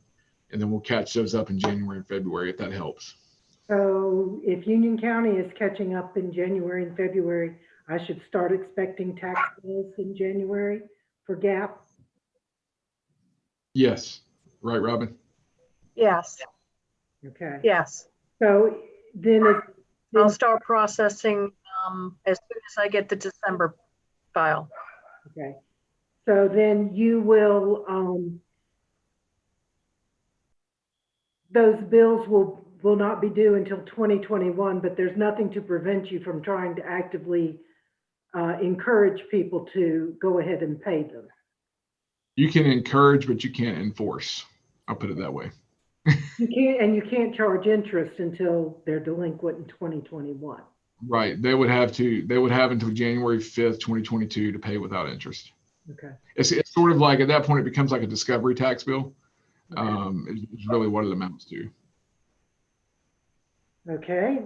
S8: and then we'll catch those up in January and February, if that helps.
S1: So if Union County is catching up in January and February, I should start expecting tax bills in January for GAAP?
S8: Yes, right, Robin?
S10: Yes,
S1: Okay.
S10: yes.
S1: So then
S10: I'll start processing as soon as I get the December file.
S1: okay. So then you will, those bills will not be due until 2021, but there's nothing to prevent you from trying to actively encourage people to go ahead and pay them.
S8: You can encourage, but you can't enforce. I'll put it that way.
S1: You can't charge interest until they're delinquent in 2021.
S8: Right. They would have until January 5th, 2022 to pay without interest.
S1: Okay.
S8: It's sort of like, at that point, it becomes like a discovery tax bill. It's really what it amounts to.
S1: Okay.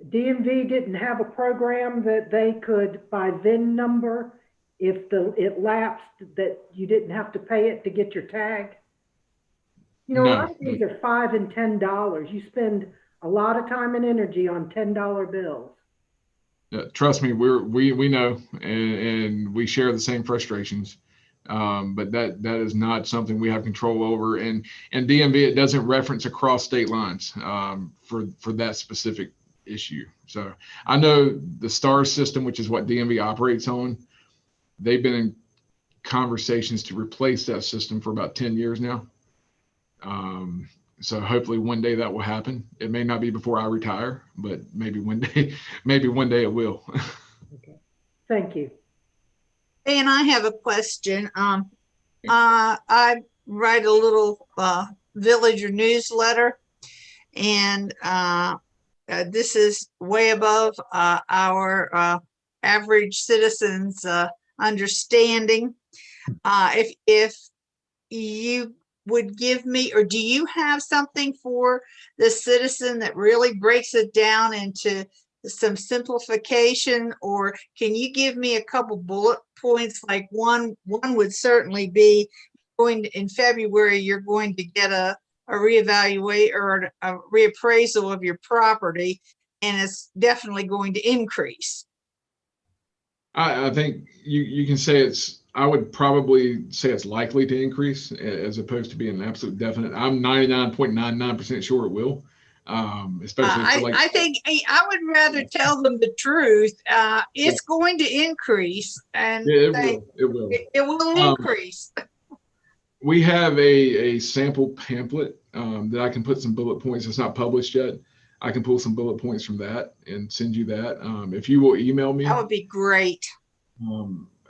S1: DMV didn't have a program that they could, by VIN number, if it lapsed, that you didn't have to pay it to get your tag? You know,
S8: No.
S1: a lot of these are $5 and $10. You spend a lot of time and energy on $10 bills.
S8: Trust me, we know, and we share the same frustrations. But that is not something we have control over. And DMV, it doesn't reference across state lines for that specific issue. So I know the STAR system, which is what DMV operates on, they've been in conversations to replace that system for about 10 years now. So hopefully one day that will happen. It may not be before I retire, but maybe one day it will.
S1: Okay. Thank you.
S2: And I have a question. I write a little villager newsletter, and this is way above our average citizens' understanding. If you would give me, or do you have something for the citizen that really breaks it down into some simplification, or can you give me a couple bullet points? Like one would certainly be in February, you're going to get a reevaluate or a reappraisal of your property, and it's definitely going to increase.
S8: I think you can say I would probably say it's likely to increase as opposed to being an absolute definite. I'm 99.99% sure it will. Especially
S2: I think I would rather tell them the truth. It's going to increase, and
S8: it will.
S2: It will increase.
S8: We have a sample pamphlet that I can put some bullet points. It's not published yet. I can pull some bullet points from that and send you that. If you will email me,
S2: that would be great.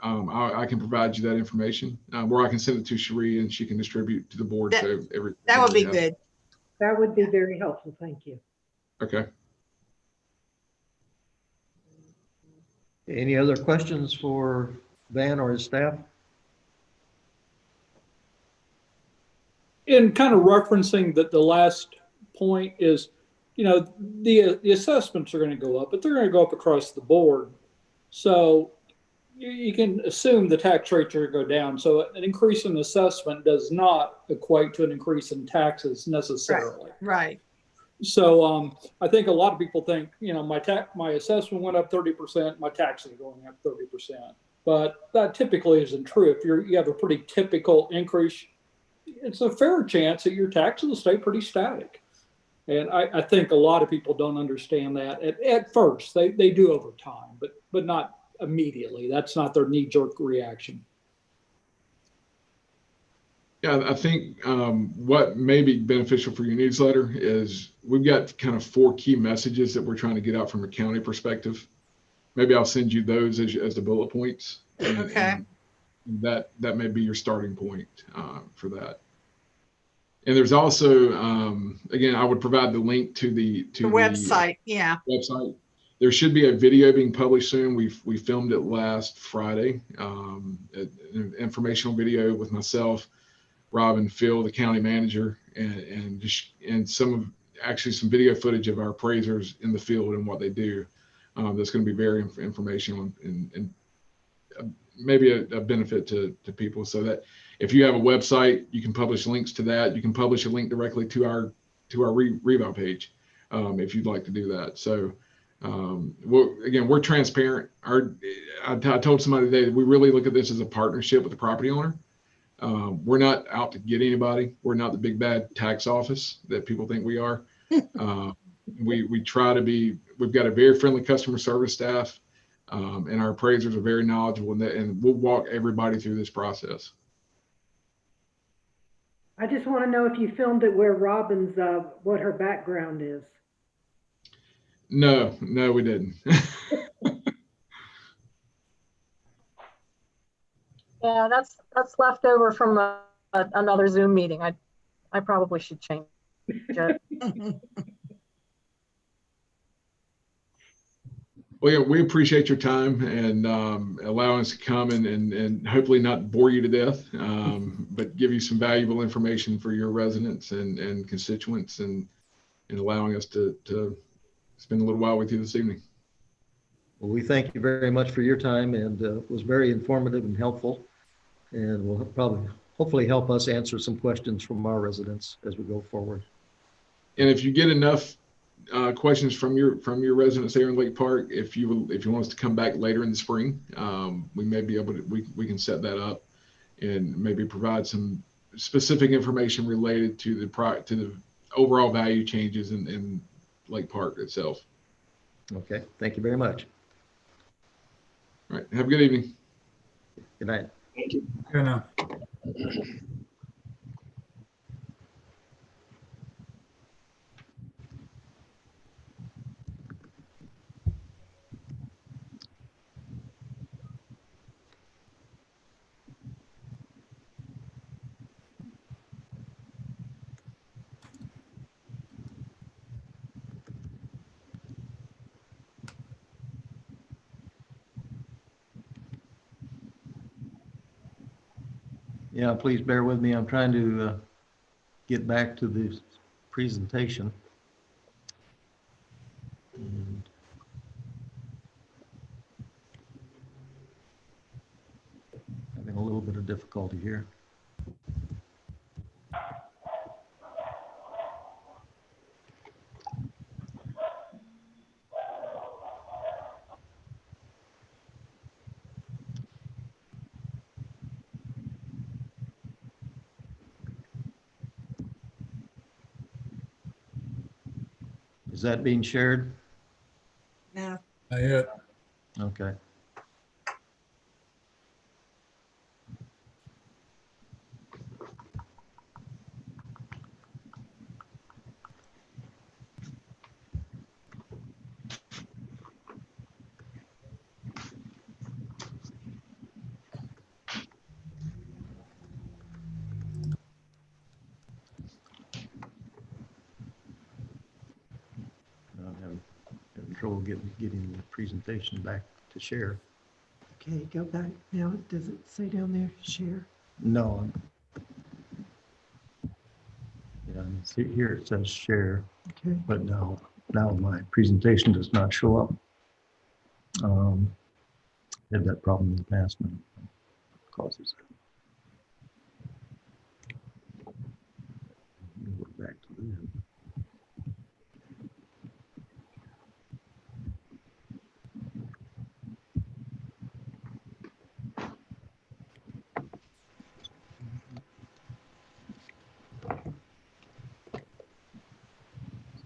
S8: I can provide you that information, or I can send it to Cherie and she can distribute to the board.
S2: That would be good.
S1: That would be very helpful. Thank you.
S8: Okay.
S3: Any other questions for Van or his staff?
S9: In kind of referencing that the last point is, you know, the assessments are going to go up, but they're going to go up across the board. So you can assume the tax rates are going to go down. So an increase in assessment does not equate to an increase in taxes necessarily.
S2: Right.
S9: So I think a lot of people think, you know, my assessment went up 30%, my taxes are going up 30%. But that typically isn't true. If you have a pretty typical increase, it's a fair chance that your taxes will stay pretty static. And I think a lot of people don't understand that at first. They do over time, but not immediately. That's not their knee-jerk reaction.
S8: Yeah, I think what may be beneficial for your newsletter is we've got kind of 4 key messages that we're trying to get out from a county perspective. Maybe I'll send you those as the bullet points.
S2: Okay.
S8: And that may be your starting point for that. And there's also, again, I would provide the link to the
S2: website. Yeah.
S8: website. There should be a video being published soon. We filmed it last Friday, an informational video with myself, Rob, and Phil, the county manager, and some video footage of our appraisers in the field and what they do. That's going to be very informational and maybe a benefit to people, so that if you have a website, you can publish links to that. You can publish a link directly to our Reval page if you'd like to do that. So we're transparent. I told somebody today that we really look at this as a partnership with the property owner. We're not out to get anybody. We're not the big bad tax office that people think we are. We try to be. We've got a very friendly customer service staff, and our appraisers are very knowledgeable, and we'll walk everybody through this process.
S1: I just want to know if you filmed it where Robin's, what her background is.
S8: No, we didn't.
S10: Yeah, that's left over from another Zoom meeting. I probably should change it.
S8: Well, yeah, we appreciate your time and allowing us to come and hopefully not bore you to death, but give you some valuable information for your residents and constituents, and allowing us to spend a little while with you this evening.
S3: Well, we thank you very much for your time, and it was very informative and helpful, and will hopefully help us answer some questions from our residents as we go forward.
S8: And if you get enough questions from your residents there in Lake Park, if you want us to come back later in the spring, we may be able to, we can set that up and maybe provide some specific information related to the overall value changes in Lake Park itself.
S3: Okay, thank you very much.
S8: All right, have a good evening.
S3: Good night.
S4: Okay, now.
S3: Yeah, please bear with me. I'm trying to get back to the presentation. And having a little bit of difficulty here. Is that being shared?
S2: No.
S4: Not yet.
S3: Okay. I'm having trouble getting the presentation back to share.
S1: Okay, go back. Now, does it say down there, share?
S3: No. Yeah, see here it says share,
S1: Okay.
S3: but now my presentation does not show up. Had that problem in the past and it causes it. Go back to that.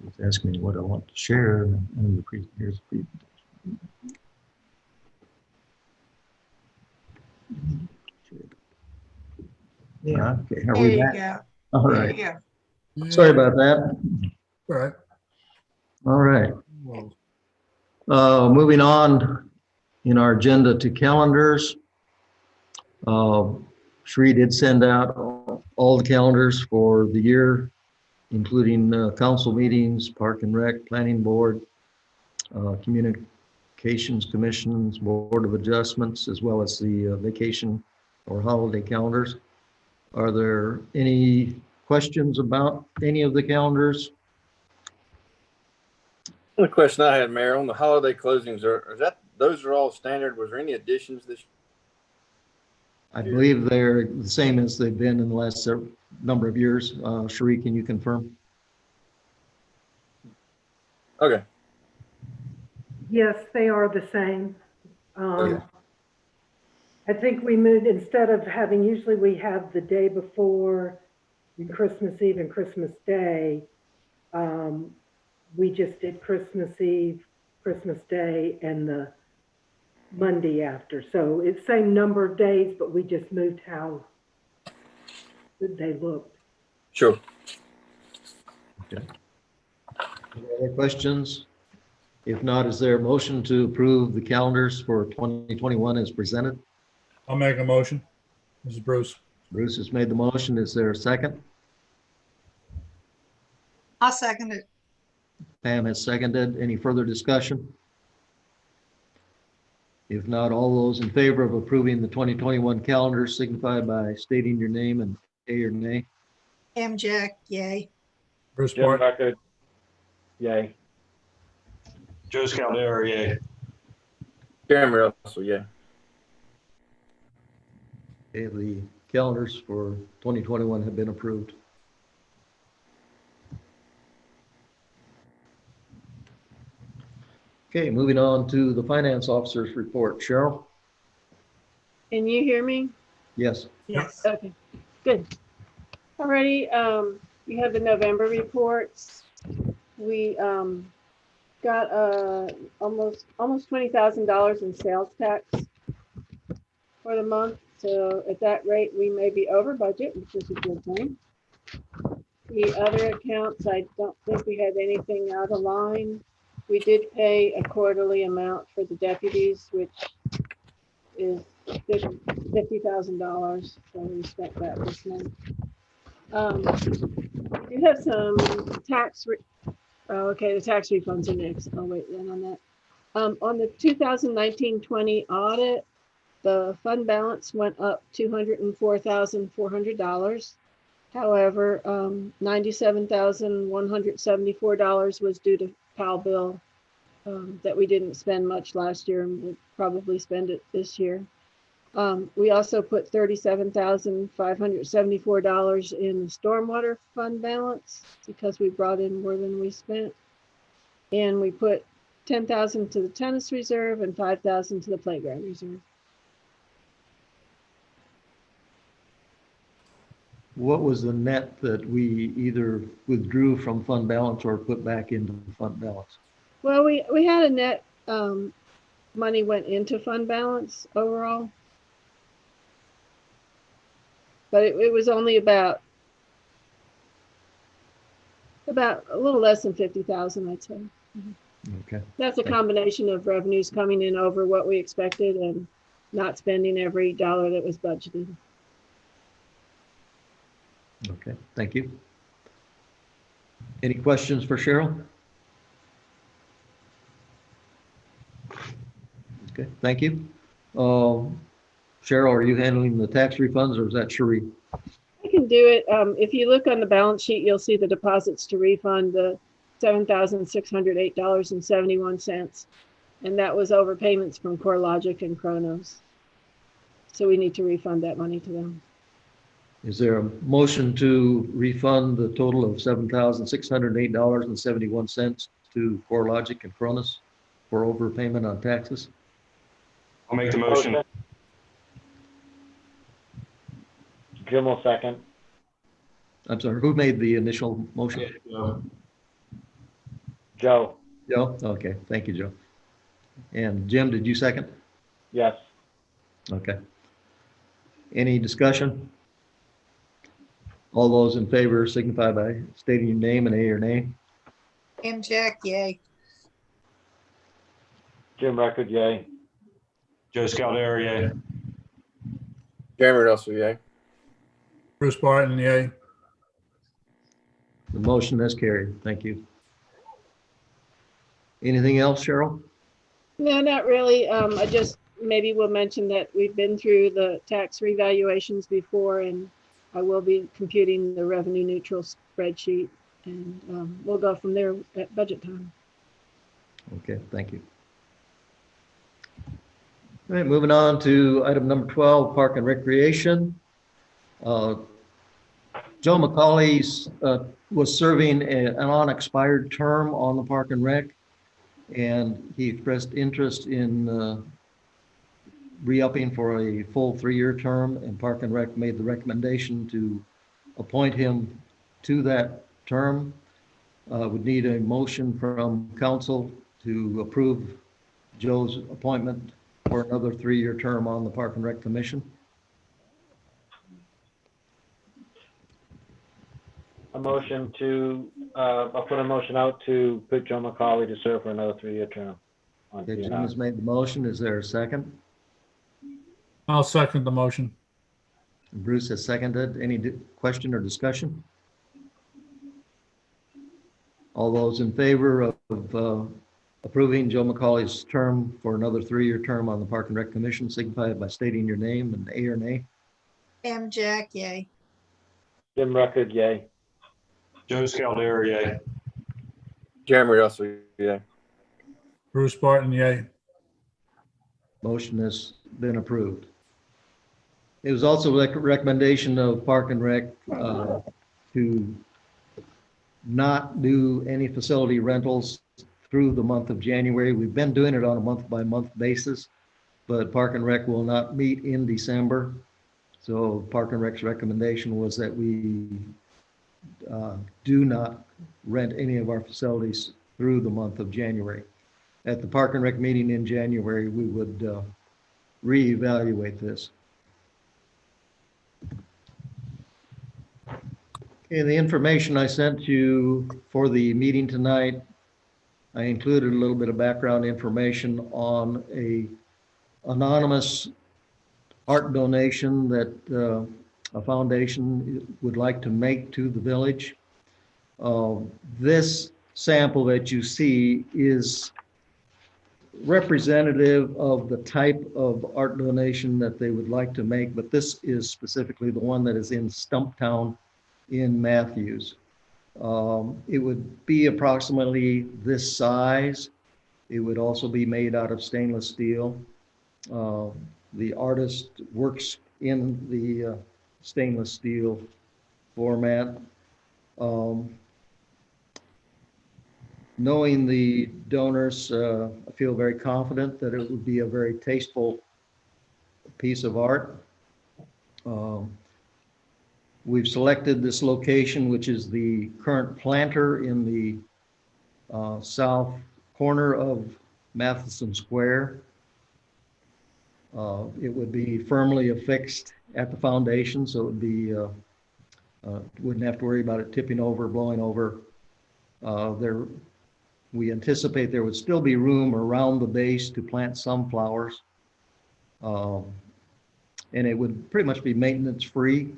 S3: It's asking me what I want to share, and here's the presentation.
S1: Yeah.
S3: Okay, are
S2: There
S3: we
S2: you
S3: back?
S2: go.
S3: All
S2: There
S3: right.
S2: you go.
S3: Sorry about that.
S4: All right.
S3: All right. Moving on in our agenda to calendars. Sheree did send out all the calendars for the year, including council meetings, Park and Rec, Planning Board, Communications Commissions, Board of Adjustments, as well as the vacation or holiday calendars. Are there any questions about any of the calendars?
S7: The question I had, Mayor, on the holiday closings, those are all standard? Was there any additions this?
S3: I believe they're the same as they've been in the last number of years. Sheree, can you confirm?
S7: Okay.
S1: Yes, they are the same.
S3: Okay.
S1: I think we moved, instead of having, usually we have the day before Christmas Eve and Christmas Day. We just did Christmas Eve, Christmas Day, and the Monday after. So it's same number of days, but we just moved how they looked.
S7: Sure.
S3: Okay. Any other questions? If not, is there a motion to approve the calendars for 2021 as presented?
S4: I'll make a motion. This is Bruce.
S3: Bruce has made the motion. Is there a second?
S2: I'll second it.
S3: Pam has seconded. Any further discussion? If not, all those in favor of approving the 2021 calendar signify by stating your name and yea or nay.
S2: Jack, yay.
S4: Bruce
S5: Jim
S4: Martin.
S5: Record, yay.
S6: Joe Scaldera, yay.
S7: Jeremy Russell, yay.
S3: Okay, the calendars for 2021 have been approved. Okay, moving on to the finance officer's report. Cheryl?
S11: Can you hear me?
S3: Yes.
S2: Yes.
S11: Okay, good. Alrighty, you have the November reports. We got almost $20,000 in sales tax for the month. So at that rate, we may be over budget, which is a good thing. The other accounts, I don't think we had anything out of line. We did pay a quarterly amount for the deputies, which is $50,000. So we spent that this month. We do have some tax. Okay, the tax refunds are next. I'll wait then on that. On the 2019-20 audit, the fund balance went up $204,400. However, $97,174 was due to PAL bill that we didn't spend much last year and we'll probably spend it this year. We also put $37,574 in the stormwater fund balance because we brought in more than we spent. And we put $10,000 to the tennis reserve and $5,000 to the playground reserve.
S3: What was the net that we either withdrew from fund balance or put back into the fund balance?
S11: Well, we had a net money went into fund balance overall. But it was only about a little less than 50,000, I'd say.
S3: Okay.
S11: That's a combination of revenues coming in over what we expected and not spending every dollar that was budgeted.
S3: Okay, thank you. Any questions for Cheryl? Okay, thank you. Cheryl, are you handling the tax refunds or is that Sheree?
S11: I can do it. If you look on the balance sheet, you'll see the deposits to refund the $7,608.71. And that was overpayments from CoreLogic and Kronos. So we need to refund that money to them.
S3: Is there a motion to refund the total of $7,608.71 to CoreLogic and Kronos for overpayment on taxes?
S6: I'll make the motion.
S5: Jim will second.
S3: I'm sorry, who made the initial motion?
S5: Joe,
S3: Joe? Okay, thank you, Joe. And Jim, did you second?
S5: yes.
S3: Okay. Any discussion? All those in favor signify by stating your name and A or nay.
S2: Pam Jack, yay.
S5: Jim Record, yay.
S6: Joe Scaldera, yay.
S7: Jeremy Russell, yay.
S4: Bruce Barton, yay.
S3: The motion is carried. Thank you. Anything else, Cheryl?
S11: No, not really. I just maybe will mention that we've been through the tax revaluations before, and I will be computing the revenue neutral spreadsheet, and we'll go from there at budget time.
S3: Okay, thank you. All right, moving on to item number 12, Park and Recreation. Joe McCauley's was serving an unexpired term on the Park and Rec, and he expressed interest in re-upping for a full 3-year term, and Park and Rec made the recommendation to appoint him to that term. Would need a motion from council to approve Joe's appointment for another 3-year term on the Park and Rec Commission.
S5: A motion to, I'll put a motion out to put Joe McCauley to serve for another 3-year term. on
S3: Okay, Jim
S5: PNR.
S3: has made the motion. Is there a second?
S4: I'll second the motion.
S3: Bruce has seconded. Any question or discussion? All those in favor of approving Joe McCauley's term for another 3-year term on the Park and Rec Commission signify by stating your name and A or nay.
S2: Pam Jack, yay.
S5: Jim Record, yay.
S6: Joe Scaldera, yay.
S7: Jeremy Russell, yay.
S4: Bruce Barton, yay.
S3: Motion has been approved. It was also a recommendation of Park and Rec to not do any facility rentals through the month of January. We've been doing it on a month-by-month basis, but Park and Rec will not meet in December. So Park and Rec's recommendation was that we do not rent any of our facilities through the month of January. At the Park and Rec meeting in January, we would reevaluate this. Okay, the information I sent you for the meeting tonight, I included a little bit of background information on a anonymous art donation that a foundation would like to make to the village. This sample that you see is representative of the type of art donation that they would like to make, but this is specifically the one that is in Stumptown in Matthews. It would be approximately this size. It would also be made out of stainless steel. The artist works in the stainless steel format. Knowing the donors, I feel very confident that it would be a very tasteful piece of art. We've selected this location, which is the current planter in the south corner of Matheson Square. It would be firmly affixed at the foundation, so it would be, wouldn't have to worry about it tipping over, blowing over. We anticipate there would still be room around the base to plant some flowers. And it would pretty much be maintenance free.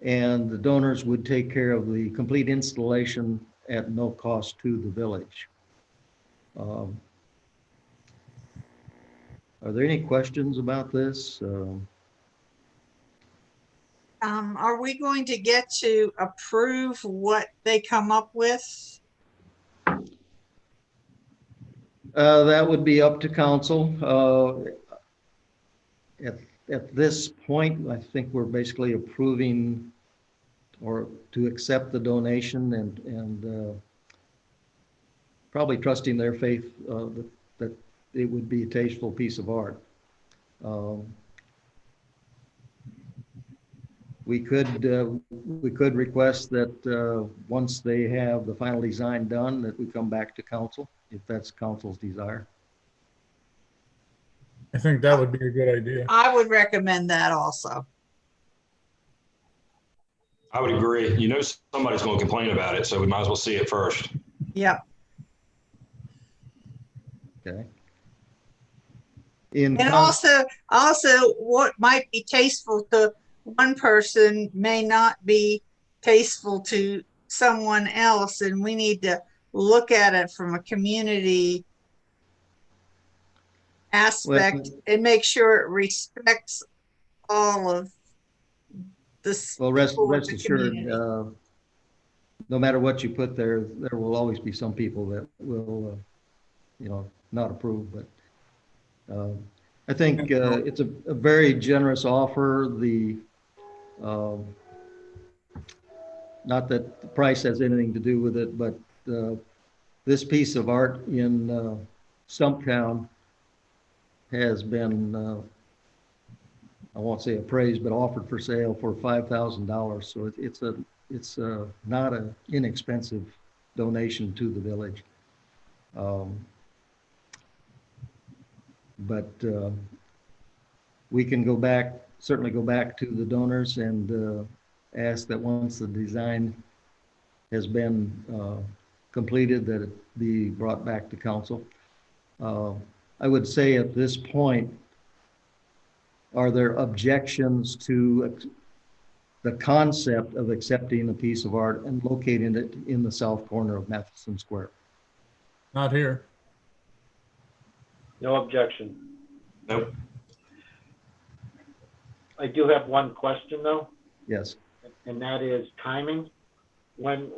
S3: And the donors would take care of the complete installation at no cost to the village. Are there any questions about this?
S2: Are we going to get to approve what they come up with?
S3: That would be up to council. At this point, I think we're basically approving or to accept the donation and probably trusting their faith that it would be a tasteful piece of art. We could request that once they have the final design done, that we come back to council, if that's council's desire.
S4: I think that would be a good idea.
S2: I would recommend that also.
S6: I would agree. You know, somebody's going to complain about it, so we might as well see it first.
S2: Yep.
S3: Okay. In
S2: And also what might be tasteful to one person may not be tasteful to someone else. And we need to look at it from a community aspect and make sure it respects all of this.
S3: Well, rest assured, no matter what you put there, there will always be some people that will, not approve, but I think it's a very generous offer. Not that the price has anything to do with it, but this piece of art in Stumptown has been, I won't say appraised, but offered for sale for $5,000. So it's not an inexpensive donation to the village. But we can certainly go back to the donors and ask that once the design has been completed, that it be brought back to council. I would say at this point, are there objections to the concept of accepting a piece of art and locating it in the south corner of Matheson Square?
S4: Not here.
S5: No objection.
S6: Nope.
S5: I do have one question though,
S3: Yes.
S5: and that is timing. When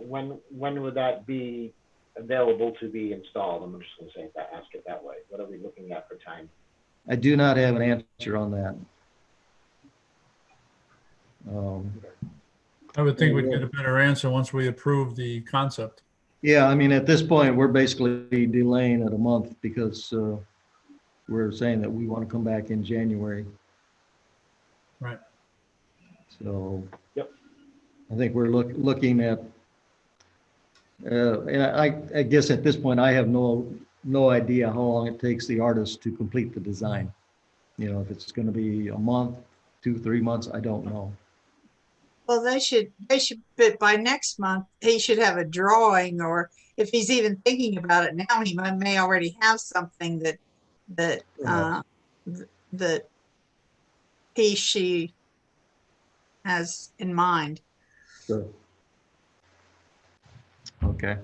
S5: would that be available to be installed? I'm just going to say that, ask it that way. What are we looking at for time?
S3: I do not have an answer on that.
S4: I would think we'd get a better answer once we approve the concept.
S3: Yeah, I mean, at this point, we're basically delaying it a month because we're saying that we want to come back in January.
S4: Right.
S3: So
S5: yep.
S3: I think we're looking at, and I guess at this point, I have no idea how long it takes the artist to complete the design. You know, if it's going to be a month, 2-3 months, I don't know.
S2: Well, they should, but by next month, he should have a drawing, or if he's even thinking about it now, he may already have something that she has in mind.
S3: Sure. Okay.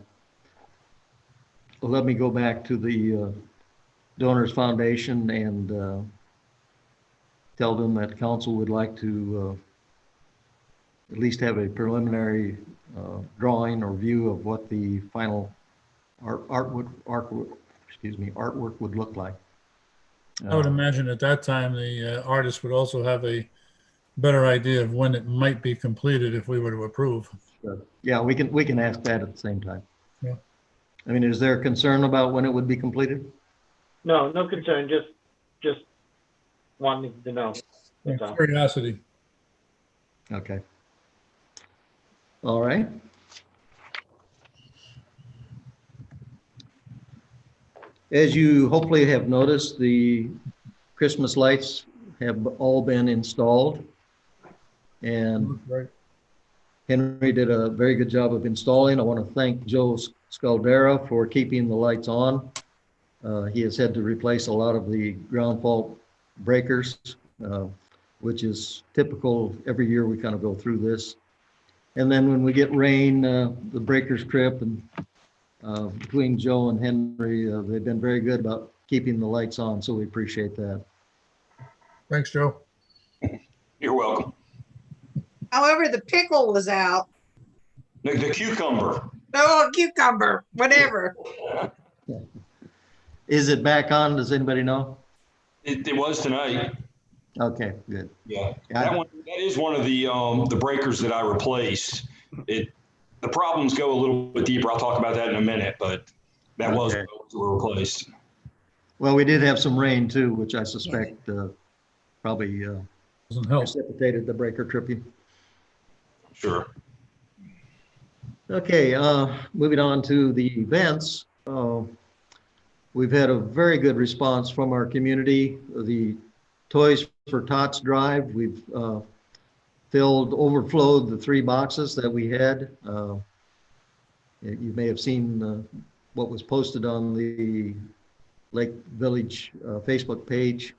S3: Well, let me go back to the Donors Foundation and tell them that council would like to at least have a preliminary drawing or view of what the final artwork would look like.
S4: I would imagine at that time, the artist would also have a better idea of when it might be completed if we were to approve.
S3: Sure. Yeah, we can ask that at the same time.
S4: Yeah.
S3: I mean, is there a concern about when it would be completed?
S5: No concern. Just wanting to know. That's all.
S4: Curiosity.
S3: Okay. All right. As you hopefully have noticed, the Christmas lights have all been installed, and
S4: Right.
S3: Henry did a very good job of installing. I want to thank Joe Scaldera for keeping the lights on. He has had to replace a lot of the ground fault breakers, which is typical. Every year we kind of go through this. And then when we get rain, the breakers trip, and between Joe and Henry, they've been very good about keeping the lights on, so we appreciate that.
S4: Thanks, Joe.
S6: You're welcome.
S2: However, the pickle was out.
S6: The cucumber.
S2: Oh, cucumber, whatever.
S3: Is it back on? Does anybody know?
S6: It was tonight.
S3: Okay, good.
S6: Yeah, that is one of the breakers that I replaced. The problems go a little bit deeper. I'll talk about that in a minute, but that was replaced.
S3: Well, we did have some rain too, which I suspect probably
S4: Doesn't help.
S3: precipitated the breaker tripping.
S6: Sure.
S3: Okay, moving on to the events. We've had a very good response from our community. The Toys for Tots drive, we've overflowed the 3 boxes that we had. You may have seen what was posted on the Lake Village Facebook page.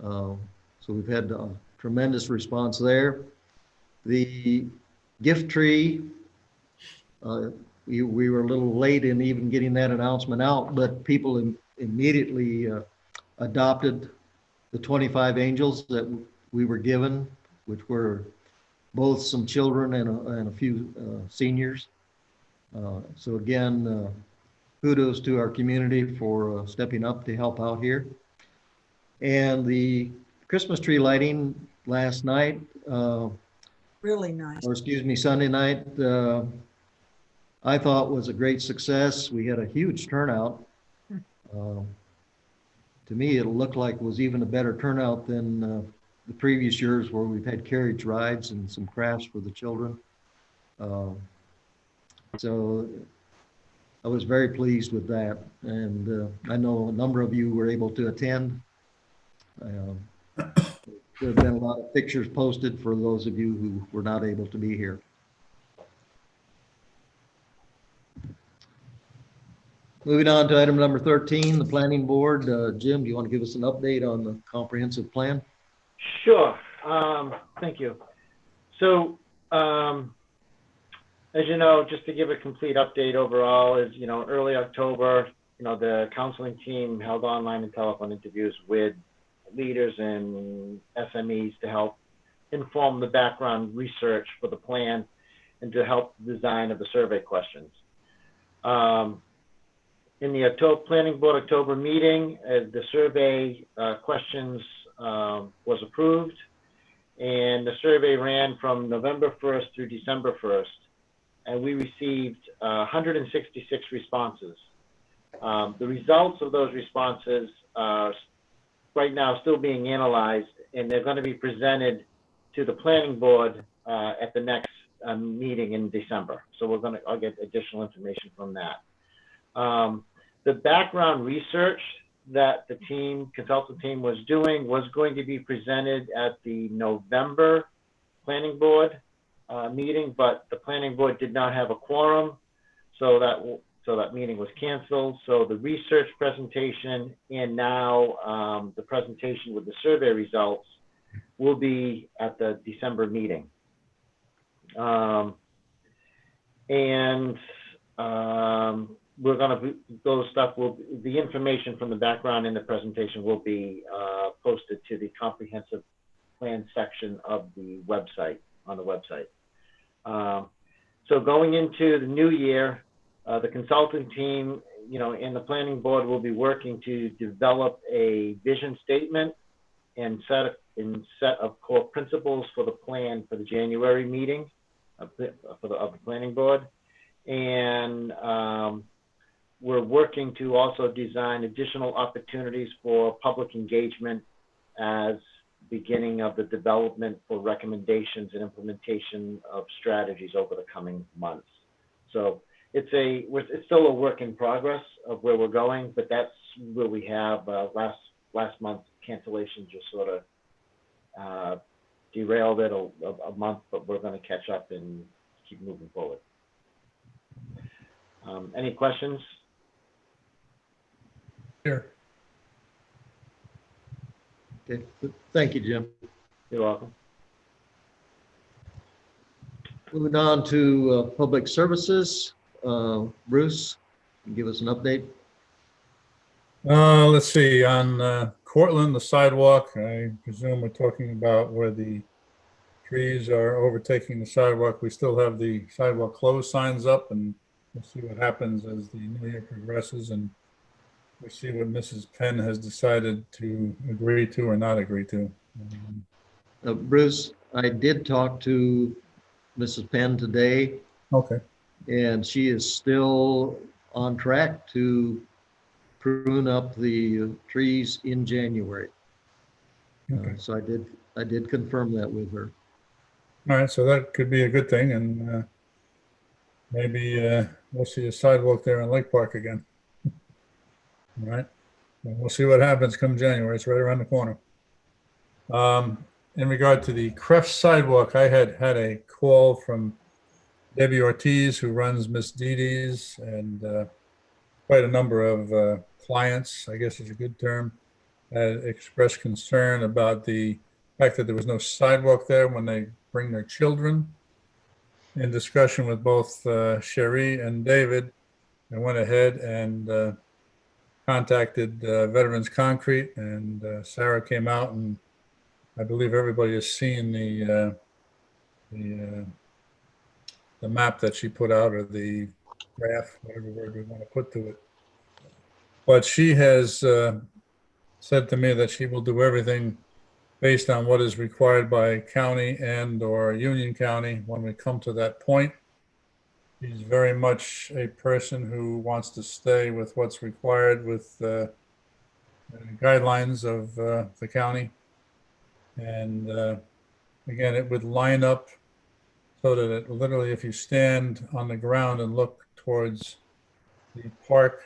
S3: So we've had a tremendous response there. The gift tree, we were a little late in even getting that announcement out, but people immediately adopted the 25 angels that we were given, which were both some children and a few seniors. So again, kudos to our community for stepping up to help out here. And the Christmas tree lighting last night,
S12: Really nice.
S3: or excuse me, Sunday night, I thought was a great success. We had a huge turnout. To me, it looked like it was even a better turnout than the previous years where we've had carriage rides and some crafts for the children. So I was very pleased with that. And I know a number of you were able to attend. There have been a lot of pictures posted for those of you who were not able to be here. Moving on to item number 13, the planning board. Jim, do you want to give us an update on the comprehensive plan?
S5: Sure. Thank you. So, as you know, just to give a complete update overall is, early October, the counseling team held online and telephone interviews with leaders and SMEs to help inform the background research for the plan and to help the design of the survey questions. In the Planning Board October meeting, the survey questions was approved, and the survey ran from November 1st through December 1st, and we received 166 responses. The results of those responses are right now still being analyzed, and they're going to be presented to the Planning Board at the next meeting in December. So I'll get additional information from that. The background research that the consultant team was doing was going to be presented at the November Planning Board meeting, but the Planning Board did not have a quorum, so that meeting was canceled. So the research presentation and now the presentation with the survey results will be at the December meeting. We're going to, the information from the background in the presentation will be posted to the comprehensive plan section of the website, on the website. So going into the new year, the consulting team, and the planning board will be working to develop a vision statement and set of core principles for the plan for the January meeting of the planning board. And we're working to also design additional opportunities for public engagement as beginning of the development for recommendations and implementation of strategies over the coming months. So it's still a work in progress of where we're going, but that's where we have last month cancellation just sort of derailed it a month, but we're going to catch up and keep moving forward. Any questions?
S4: Here.
S3: Okay. Thank you, Jim.
S5: You're welcome.
S3: Moving on to public services. Bruce, can you give us an update?
S4: Let's see, on Cortland, the sidewalk, I presume we're talking about where the trees are overtaking the sidewalk. We still have the sidewalk closed signs up, and we'll see what happens as the new year progresses, and we see what Mrs. Penn has decided to agree to or not agree to.
S3: Bruce, I did talk to Mrs. Penn today.
S4: Okay.
S3: And she is still on track to prune up the trees in January. Okay. So I did confirm that with her.
S4: All right, so that could be a good thing, and maybe we'll see a sidewalk there in Lake Park again. All right, and we'll see what happens come January. It's right around the corner. In regard to the Creft sidewalk, I had a call from Debbie Ortiz, who runs Miss Dee Dee's, and quite a number of clients, I guess is a good term, expressed concern about the fact that there was no sidewalk there when they bring their children. In discussion with both Cherie and David, I went ahead and contacted Veterans Concrete, and Sarah came out, and I believe everybody has seen the map that she put out, or the graph, whatever word we want to put to it. But she has said to me that she will do everything based on what is required by county and or Union County when we come to that point. She's very much a person who wants to stay with what's required with the guidelines of the county. And again, it would line up so that it literally, if you stand on the ground and look towards the park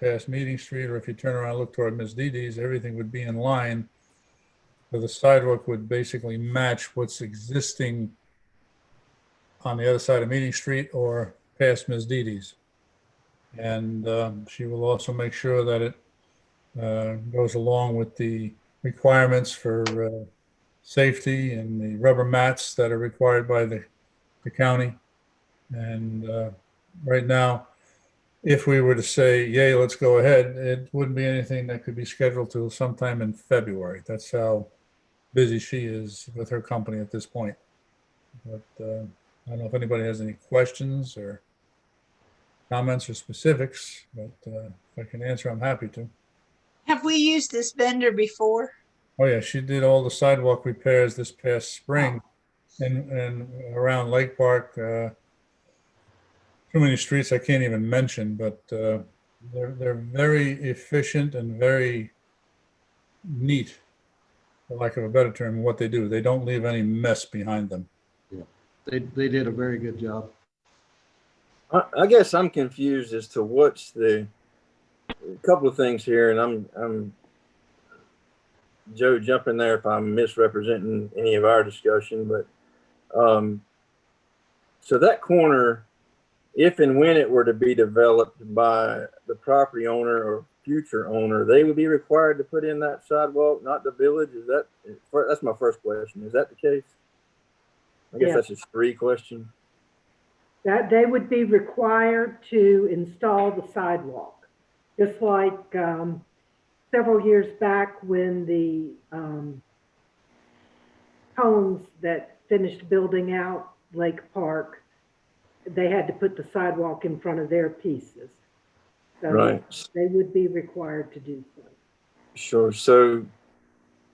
S4: past Meeting Street, or if you turn around and look toward Miss Dee Dee's, everything would be in line. So the sidewalk would basically match what's existing on the other side of Meeting Street or past Miss Dee Dee's. And she will also make sure that it goes along with the requirements for safety and the rubber mats that are required by the county. And right now, if we were to say, yay, let's go ahead, it wouldn't be anything that could be scheduled till sometime in February. That's how busy she is with her company at this point. But I don't know if anybody has any questions or comments or specifics, but if I can answer, I'm happy to.
S2: Have we used this vendor before?
S4: Oh yeah, she did all the sidewalk repairs this past spring and around Lake Park. Too many streets I can't even mention, but they're very efficient and very neat, for lack of a better term, in what they do. They don't leave any mess behind them.
S3: Yeah, they did a very good job.
S7: I guess I'm confused as to what's a couple of things here, and I'm Joe, jump in there if I'm misrepresenting any of our discussion, but so that corner, if and when it were to be developed by the property owner or future owner, they would be required to put in that sidewalk, not the village. That's my first question. Is that the case? I guess that's just 3 questions.
S1: That they would be required to install the sidewalk, just like several years back when the homes that finished building out Lake Park, they had to put the sidewalk in front of their pieces. So
S7: right.
S1: They would be required to do so.
S7: Sure. So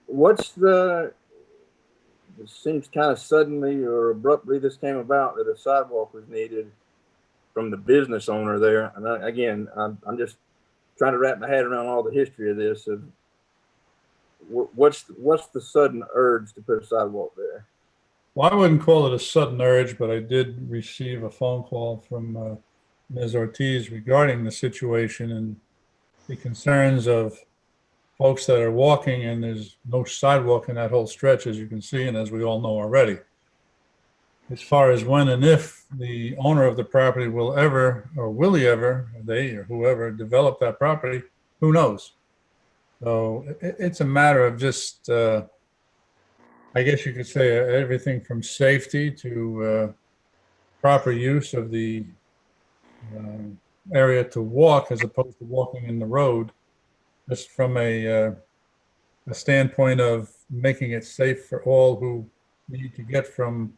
S7: what's it seems kind of suddenly or abruptly this came about that a sidewalk was needed from the business owner there. And again, I'm just trying to wrap my head around all the history of this. Of what's the sudden urge to put a sidewalk there?
S4: Well, I wouldn't call it a sudden urge, but I did receive a phone call from Ms. Ortiz regarding the situation and the concerns of folks that are walking, and there's no sidewalk in that whole stretch, as you can see, and as we all know already. As far as when and if the owner of the property will ever, or will he ever, they or whoever, develop that property, who knows? So it's a matter of just, I guess you could say, everything from safety to proper use of the area to walk as opposed to walking in the road, just from a standpoint of making it safe for all who need to get from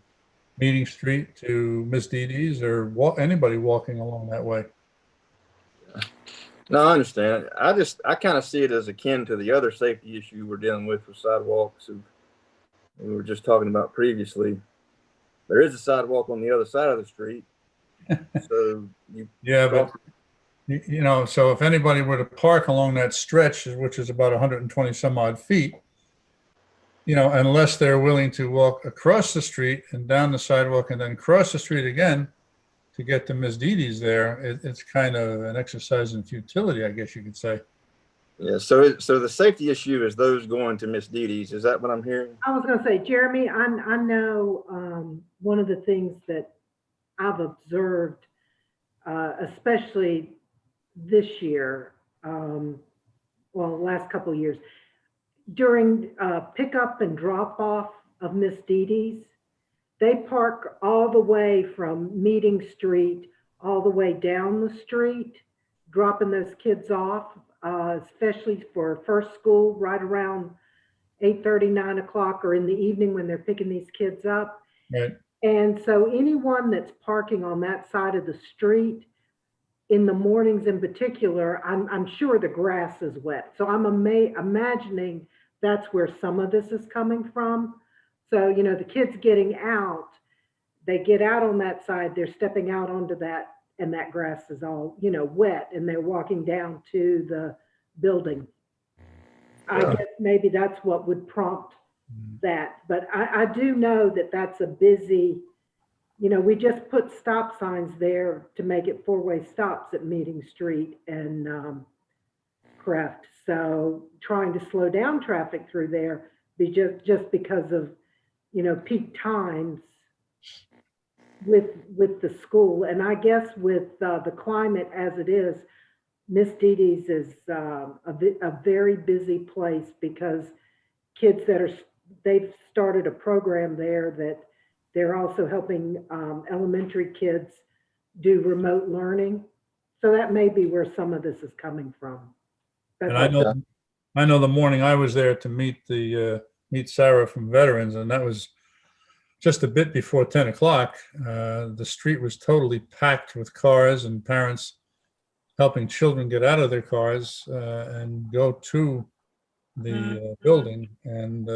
S4: Meeting Street to Miss Dee Dee's or anybody walking along that way.
S7: No, I understand. I kind of see it as akin to the other safety issue we're dealing with sidewalks. We were just talking about previously. There is a sidewalk on the other side of the street. So
S4: but you know, so if anybody were to park along that stretch, which is about 120 some odd feet, you know, unless they're willing to walk across the street and down the sidewalk and then cross the street again to get to Miss Dee Dee's there, it's kind of an exercise in futility, I guess you could say.
S7: Yeah, so the safety issue is those going to Miss Dee Dee's. Is that what I'm hearing?
S1: I was going to say, Jeremy, I know one of the things that I've observed, especially this year, well, last couple of years, during pickup and drop off of Miss Dee Dee's, they park all the way from Meeting Street all the way down the street, dropping those kids off, especially for first school, right around 8:30, 9 o'clock, or in the evening when they're picking these kids up.
S4: Right.
S1: And so anyone that's parking on that side of the street in the mornings in particular, I'm sure the grass is wet. So I'm imagining that's where some of this is coming from. So, you know, the kids getting out, they get out on that side, they're stepping out onto that, and that grass is all, you know, wet, and they're walking down to the building. I guess maybe that's what would prompt that. But I do know that that's a busy, you know, we just put stop signs there to make it four-way stops at Meeting Street and Creft. So trying to slow down traffic through there be just because of, you know, peak times with the school. And I guess with the climate as it is, Miss Dee Dee's is a very busy place because kids they've started a program there that they're also helping elementary kids do remote learning. So that may be where some of this is coming from.
S4: And I know the morning I was there to meet Sarah from Veterans, and that was just a bit before 10 o'clock. The street was totally packed with cars and parents helping children get out of their cars and go to the building. And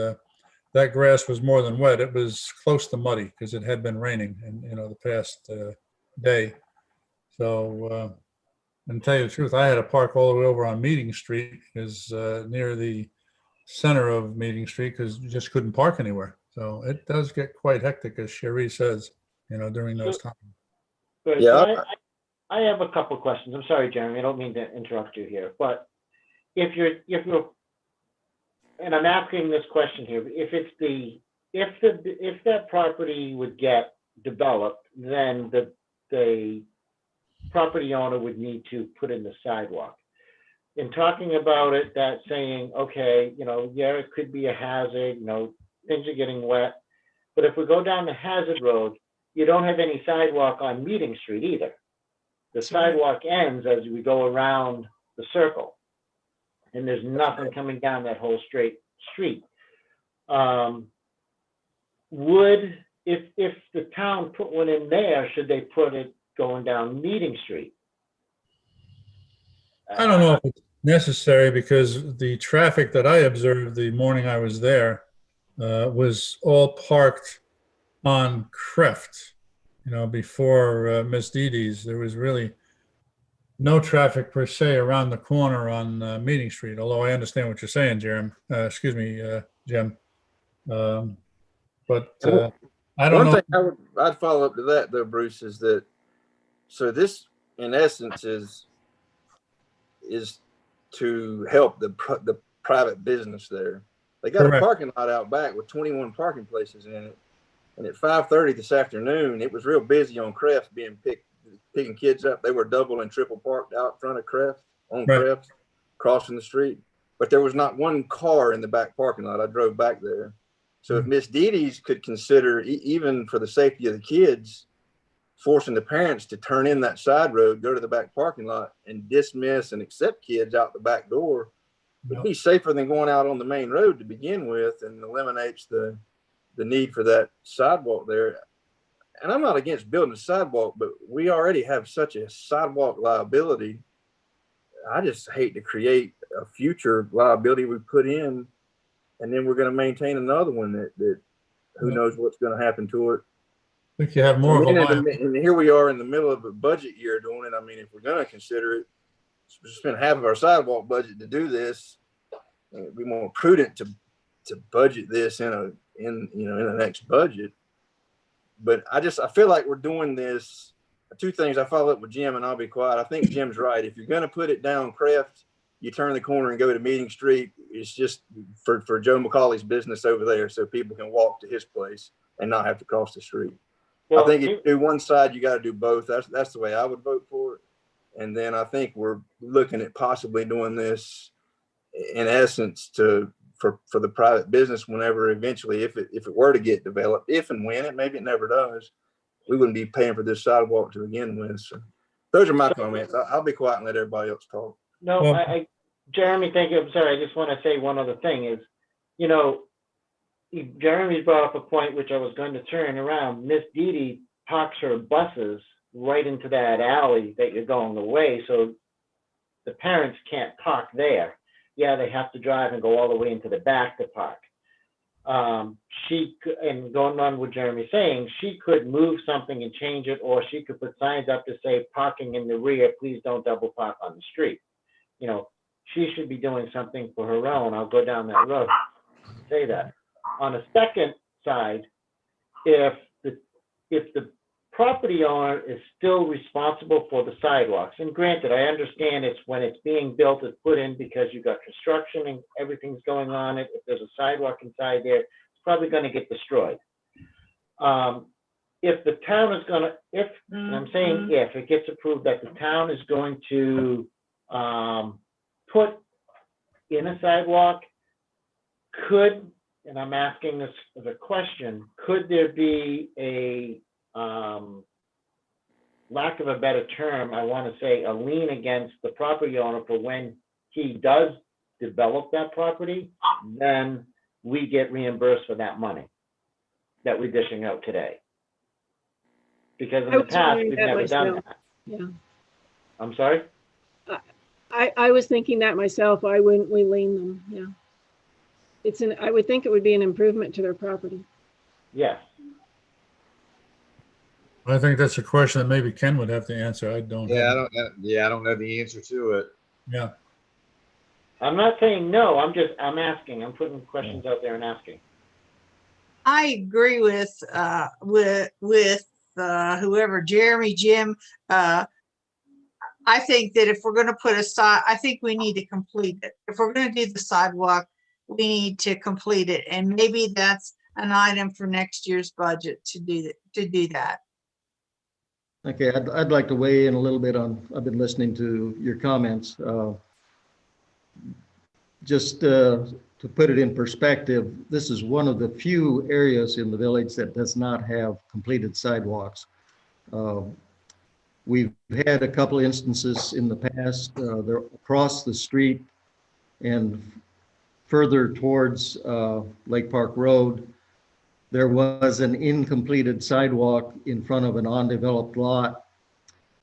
S4: that grass was more than wet. It was close to muddy because it had been raining and, you know, the past day. So, and to tell you the truth, I had to park all the way over on Meeting Street, is near the center of Meeting Street, because you just couldn't park anywhere. So it does get quite hectic, as Cherie says, you know, during those times.
S5: Good.
S7: Yeah.
S5: So I have a couple of questions. I'm sorry, Jeremy, I don't mean to interrupt you here, but if you're, and I'm asking this question here, if that property would get developed, then the property owner would need to put in the sidewalk. In talking about it, that saying, okay, you know, yeah, it could be a hazard, you know, things are getting wet. But if we go down the hazard road, you don't have any sidewalk on Meeting Street either. The sidewalk ends as we go around the circle, and there's nothing coming down that whole straight street. If the town put one in there, should they put it going down Meeting Street?
S4: I don't know if it's necessary, because the traffic that I observed the morning I was there was all parked on Creft. You know, before Miss Dee Dee's, there was really no traffic per se around the corner on Meeting Street, although I understand what you're saying, Jim. Jim. But I don't know.
S7: One thing I'd follow up to that, though, Bruce, is that, so this, in essence, is to help the private business there. They got
S4: Correct.
S7: a parking lot out back with 21 parking places in it. And at 5:30 this afternoon, it was real busy on Crest picking kids up. They were double and triple parked out front of Crest, on
S4: Right.
S7: Crest, crossing the street. But there was not one car in the back parking lot. I drove back there. So if Miss Dee Dee's could consider, even for the safety of the kids, forcing the parents to turn in that side road, go to the back parking lot, and dismiss and accept kids out the back door, it'd be safer than going out on the main road to begin with, and eliminates the need for that sidewalk there. And I'm not against building a sidewalk, but we already have such a sidewalk liability. I just hate to create a future liability we put in, and then we're going to maintain another one that who knows what's going to happen to it.
S4: I think you have more of a line.
S7: And here we are in the middle of a budget year doing it. I mean, if we're going to consider it, spend half of our sidewalk budget to do this, it'd be more prudent to budget this in the next budget. But I feel like we're doing this. Two things. I follow up with Jim, and I'll be quiet. I think Jim's right. If you're going to put it down Creft, you turn the corner and go to Meeting Street. It's just for Joe McCauley's business over there, so people can walk to his place and not have to cross the street.
S5: Well,
S7: I think if you do one side, you got to do both. That's the way I would vote for it. And then I think we're looking at possibly doing this in essence for the private business whenever eventually, if it were to get developed, if and when it, maybe it never does, we wouldn't be paying for this sidewalk to begin with. So those are my comments. I'll be quiet and let everybody else talk.
S5: No,
S4: Well-
S5: Jeremy, thank you. I'm sorry. I just want to say one other thing is, you know, Jeremy's brought up a point which I was going to turn around. Miss Didi parks her buses right into that alley that you're going away, so the parents can't park there. Yeah, they have to drive and go all the way into the back to park. And going on with Jeremy saying, she could move something and change it, or she could put signs up to say parking in the rear, please don't double park on the street. You know, she should be doing something for her own. I'll go down that road and say that. On a second side, if the property owner is still responsible for the sidewalks, and granted, I understand it's when it's being built, it's put in because you've got construction and everything's going on it. If there's a sidewalk inside there, it's probably going to get destroyed. If the town is going to, and I'm saying if it gets approved that the town is going to put in a sidewalk, and I'm asking this as a question, could there be a, lack of a better term, I want to say a lien against the property owner for when he does develop that property, then we get reimbursed for that money that we're dishing out today. Because in
S11: I
S5: the
S11: was
S5: past,
S11: wondering
S5: we've
S11: that
S5: never done
S11: myself.
S5: that.
S11: Yeah.
S5: I'm sorry?
S11: I was thinking that myself. Why wouldn't we lien them? Yeah. I would think it would be an improvement to their property.
S5: Yes.
S4: I think that's a question that maybe Ken would have to answer. I don't.
S13: Yeah,
S4: have
S13: I don't know the answer to it.
S4: Yeah.
S5: I'm not saying no, I'm asking, I'm putting questions out there and asking.
S2: I agree with whoever, Jeremy, Jim. I think that if we're going to put I think we need to complete it. If we're going to do the sidewalk, we need to complete it. And maybe that's an item for next year's budget to do that.
S3: Okay, I'd like to weigh in a little bit on, I've been listening to your comments. Just to put it in perspective, this is one of the few areas in the village that does not have completed sidewalks. We've had a couple of instances in the past, they're across the street and further towards Lake Park Road. There was an incompleted sidewalk in front of an undeveloped lot.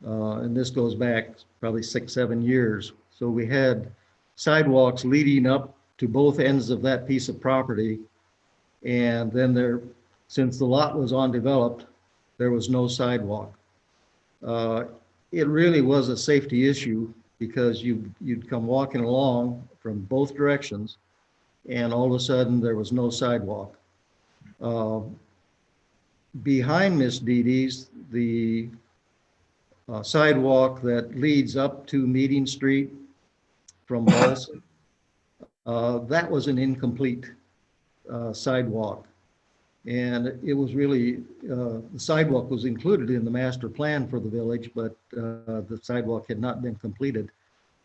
S3: And this goes back probably 6-7 years. So we had sidewalks leading up to both ends of that piece of property. And then since the lot was undeveloped, there was no sidewalk. It really was a safety issue because you'd come walking along from both directions and all of a sudden there was no sidewalk. Behind Miss Didi's, the sidewalk that leads up to Meeting Street from Balsam, that was an incomplete sidewalk. And it was really, the sidewalk was included in the master plan for the village, but the sidewalk had not been completed.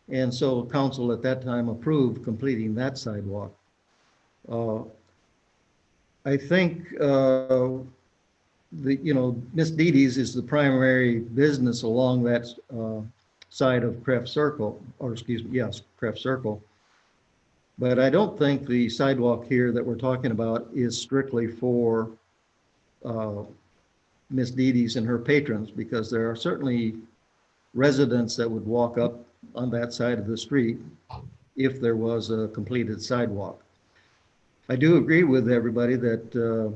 S3: And so council at that time approved completing that sidewalk. I think Miss Didi's is the primary business along that side of Kreff Circle, or excuse me, yes, Kreff Circle. But I don't think the sidewalk here that we're talking about is strictly for Miss Didi's and her patrons, because there are certainly residents that would walk up on that side of the street if there was a completed sidewalk. I do agree with everybody that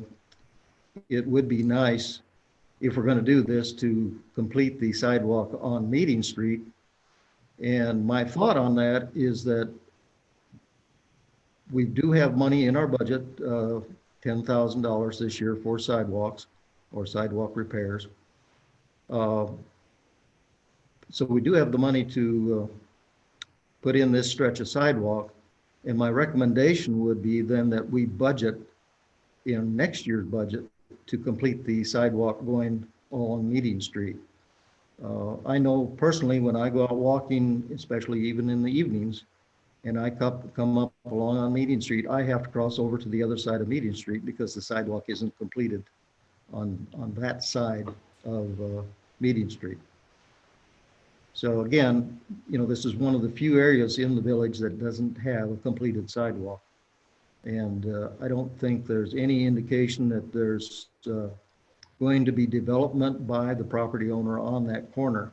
S3: it would be nice if we're going to do this to complete the sidewalk on Meeting Street. And my thought on that is that we do have money in our budget, $10,000 this year for sidewalks or sidewalk repairs. So we do have the money to put in this stretch of sidewalk. And my recommendation would be then that we budget in next year's budget to complete the sidewalk going along Meeting Street. I know personally when I go out walking, especially even in the evenings, and I come up along on Meeting Street, I have to cross over to the other side of Meeting Street because the sidewalk isn't completed on that side of Meeting Street. So again, this is one of the few areas in the village that doesn't have a completed sidewalk. And I don't think there's any indication that there's going to be development by the property owner on that corner.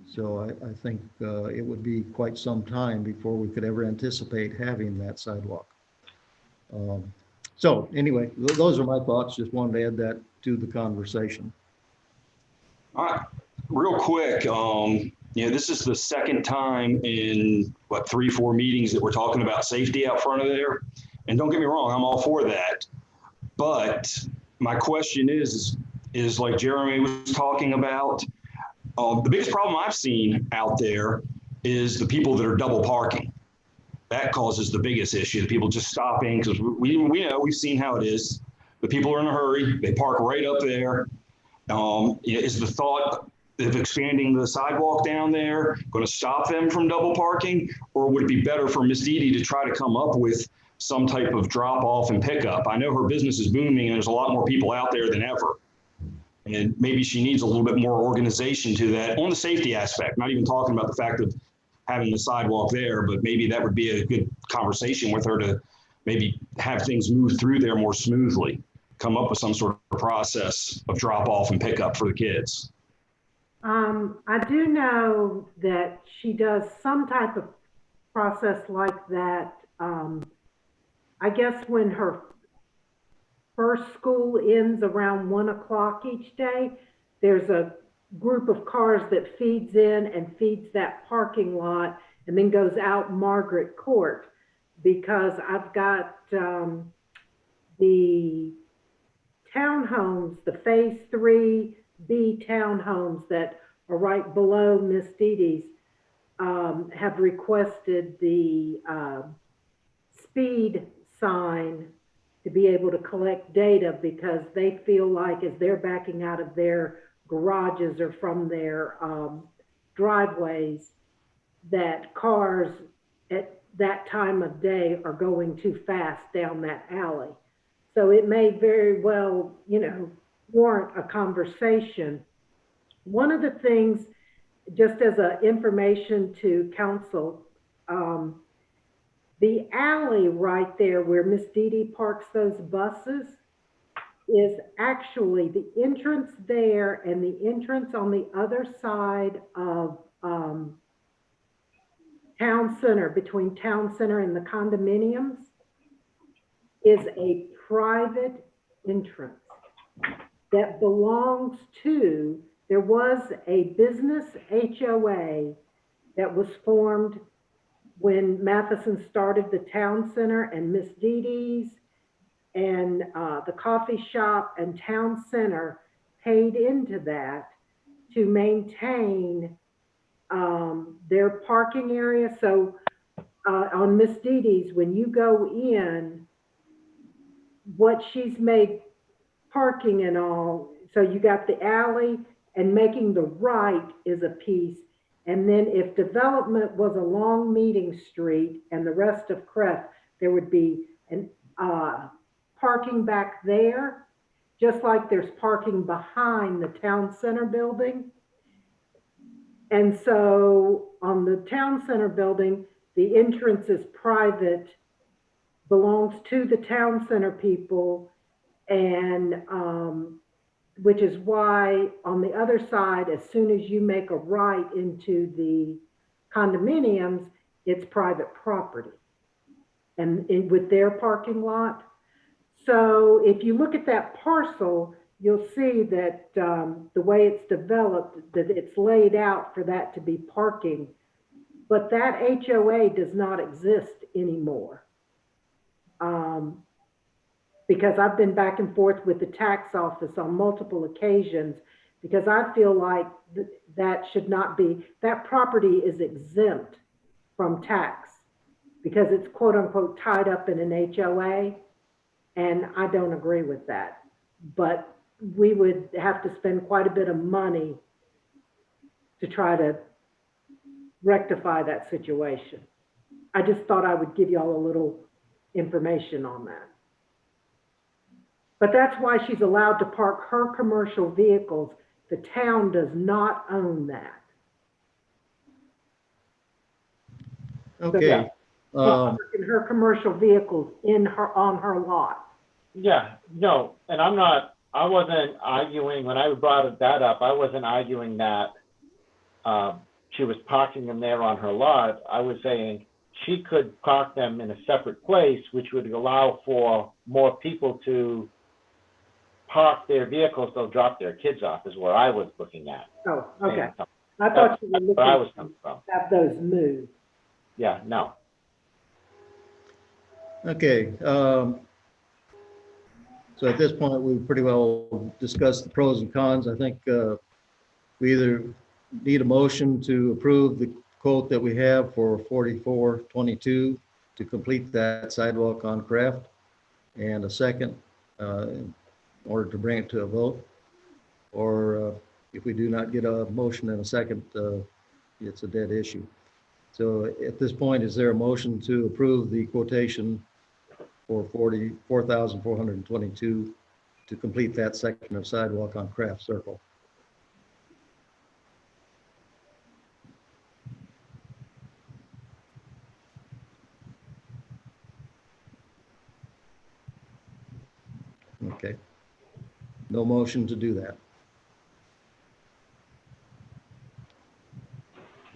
S3: So I think it would be quite some time before we could ever anticipate having that sidewalk. So anyway, those are my thoughts. Just wanted to add that to the conversation.
S6: All right, real quick, this is the second time in 3-4 meetings that we're talking about safety out front of there. And don't get me wrong, I'm all for that. But my question is like Jeremy was talking about, the biggest problem I've seen out there is the people that are double parking. That causes the biggest issue, the people just stopping, because we know, we've seen how it is. The people are in a hurry, they park right up there. Is the thought of expanding the sidewalk down there going to stop them from double parking? Or would it be better for Miss Dee Dee to try to come up with some type of drop off and pickup? I know her business is booming and there's a lot more people out there than ever. And maybe she needs a little bit more organization to that on the safety aspect, not even talking about the fact of having the sidewalk there, but maybe that would be a good conversation with her to maybe have things move through there more smoothly, come up with some sort of process of drop off and pickup for the kids.
S1: I do know that she does some type of process like that. I guess when her first school ends around 1 o'clock each day, there's a group of cars that feeds in and feeds that parking lot and then goes out Margaret Court, because I've got the townhomes, the Phase 3B townhomes that are right below Miss Dee Dee's, have requested the speed sign to be able to collect data, because they feel like as they're backing out of their garages or from their driveways, that cars at that time of day are going too fast down that alley. So it may very well, warrant a conversation. One of the things, just as an information to council, the alley right there where Miss Dee Dee parks those buses is actually the entrance there, and the entrance on the other side of Town Center, between Town Center and the condominiums, is a private entrance that belongs to, there was a business HOA that was formed when Matheson started the Town Center, and Miss Dee Dee's and the coffee shop and Town Center paid into that to maintain their parking area. So on Miss Dee Dee's, when you go in, what she's made parking and all, so you got the alley, and making the right is a piece. And then if development was along Meeting Street and the rest of Crest, there would be an parking back there, just like there's parking behind the Town Center building. And so on the Town Center building, the entrance is private, belongs to the Town Center people, and which is why on the other side, as soon as you make a right into the condominiums, it's private property and with their parking lot. So if you look at that parcel, you'll see that the way it's developed, that it's laid out for that to be parking, but that HOA does not exist anymore. Because I've been back and forth with the tax office on multiple occasions, because I feel like that should not be, that property is exempt from tax because it's quote unquote tied up in an HOA, and I don't agree with that. but we would have to spend quite a bit of money to try to rectify that situation. I just thought I would give y'all a little information on that. But that's why she's allowed to park her commercial vehicles. The town does not own that.
S3: Okay.
S1: Parking her commercial vehicles on her lot.
S5: Yeah, no, and I wasn't arguing, when I brought that up, I wasn't arguing that she was parking them there on her lot. I was saying she could park them in a separate place, which would allow for more people to park their vehicles. They'll drop their kids off is where I was looking at.
S1: Oh, okay. I thought you were looking
S5: where I was coming from.
S1: to have those moved.
S5: Yeah, no.
S3: Okay. So at this point, we've pretty well discussed the pros and cons. I think we either need a motion to approve the quote that we have for $44.22 to complete that sidewalk on Craft, and a second in order to bring it to a vote. Or if we do not get a motion and a second, it's a dead issue. So at this point, is there a motion to approve the quotation for $44,422 to complete that section of sidewalk on Craft Circle? Okay. No motion to do that.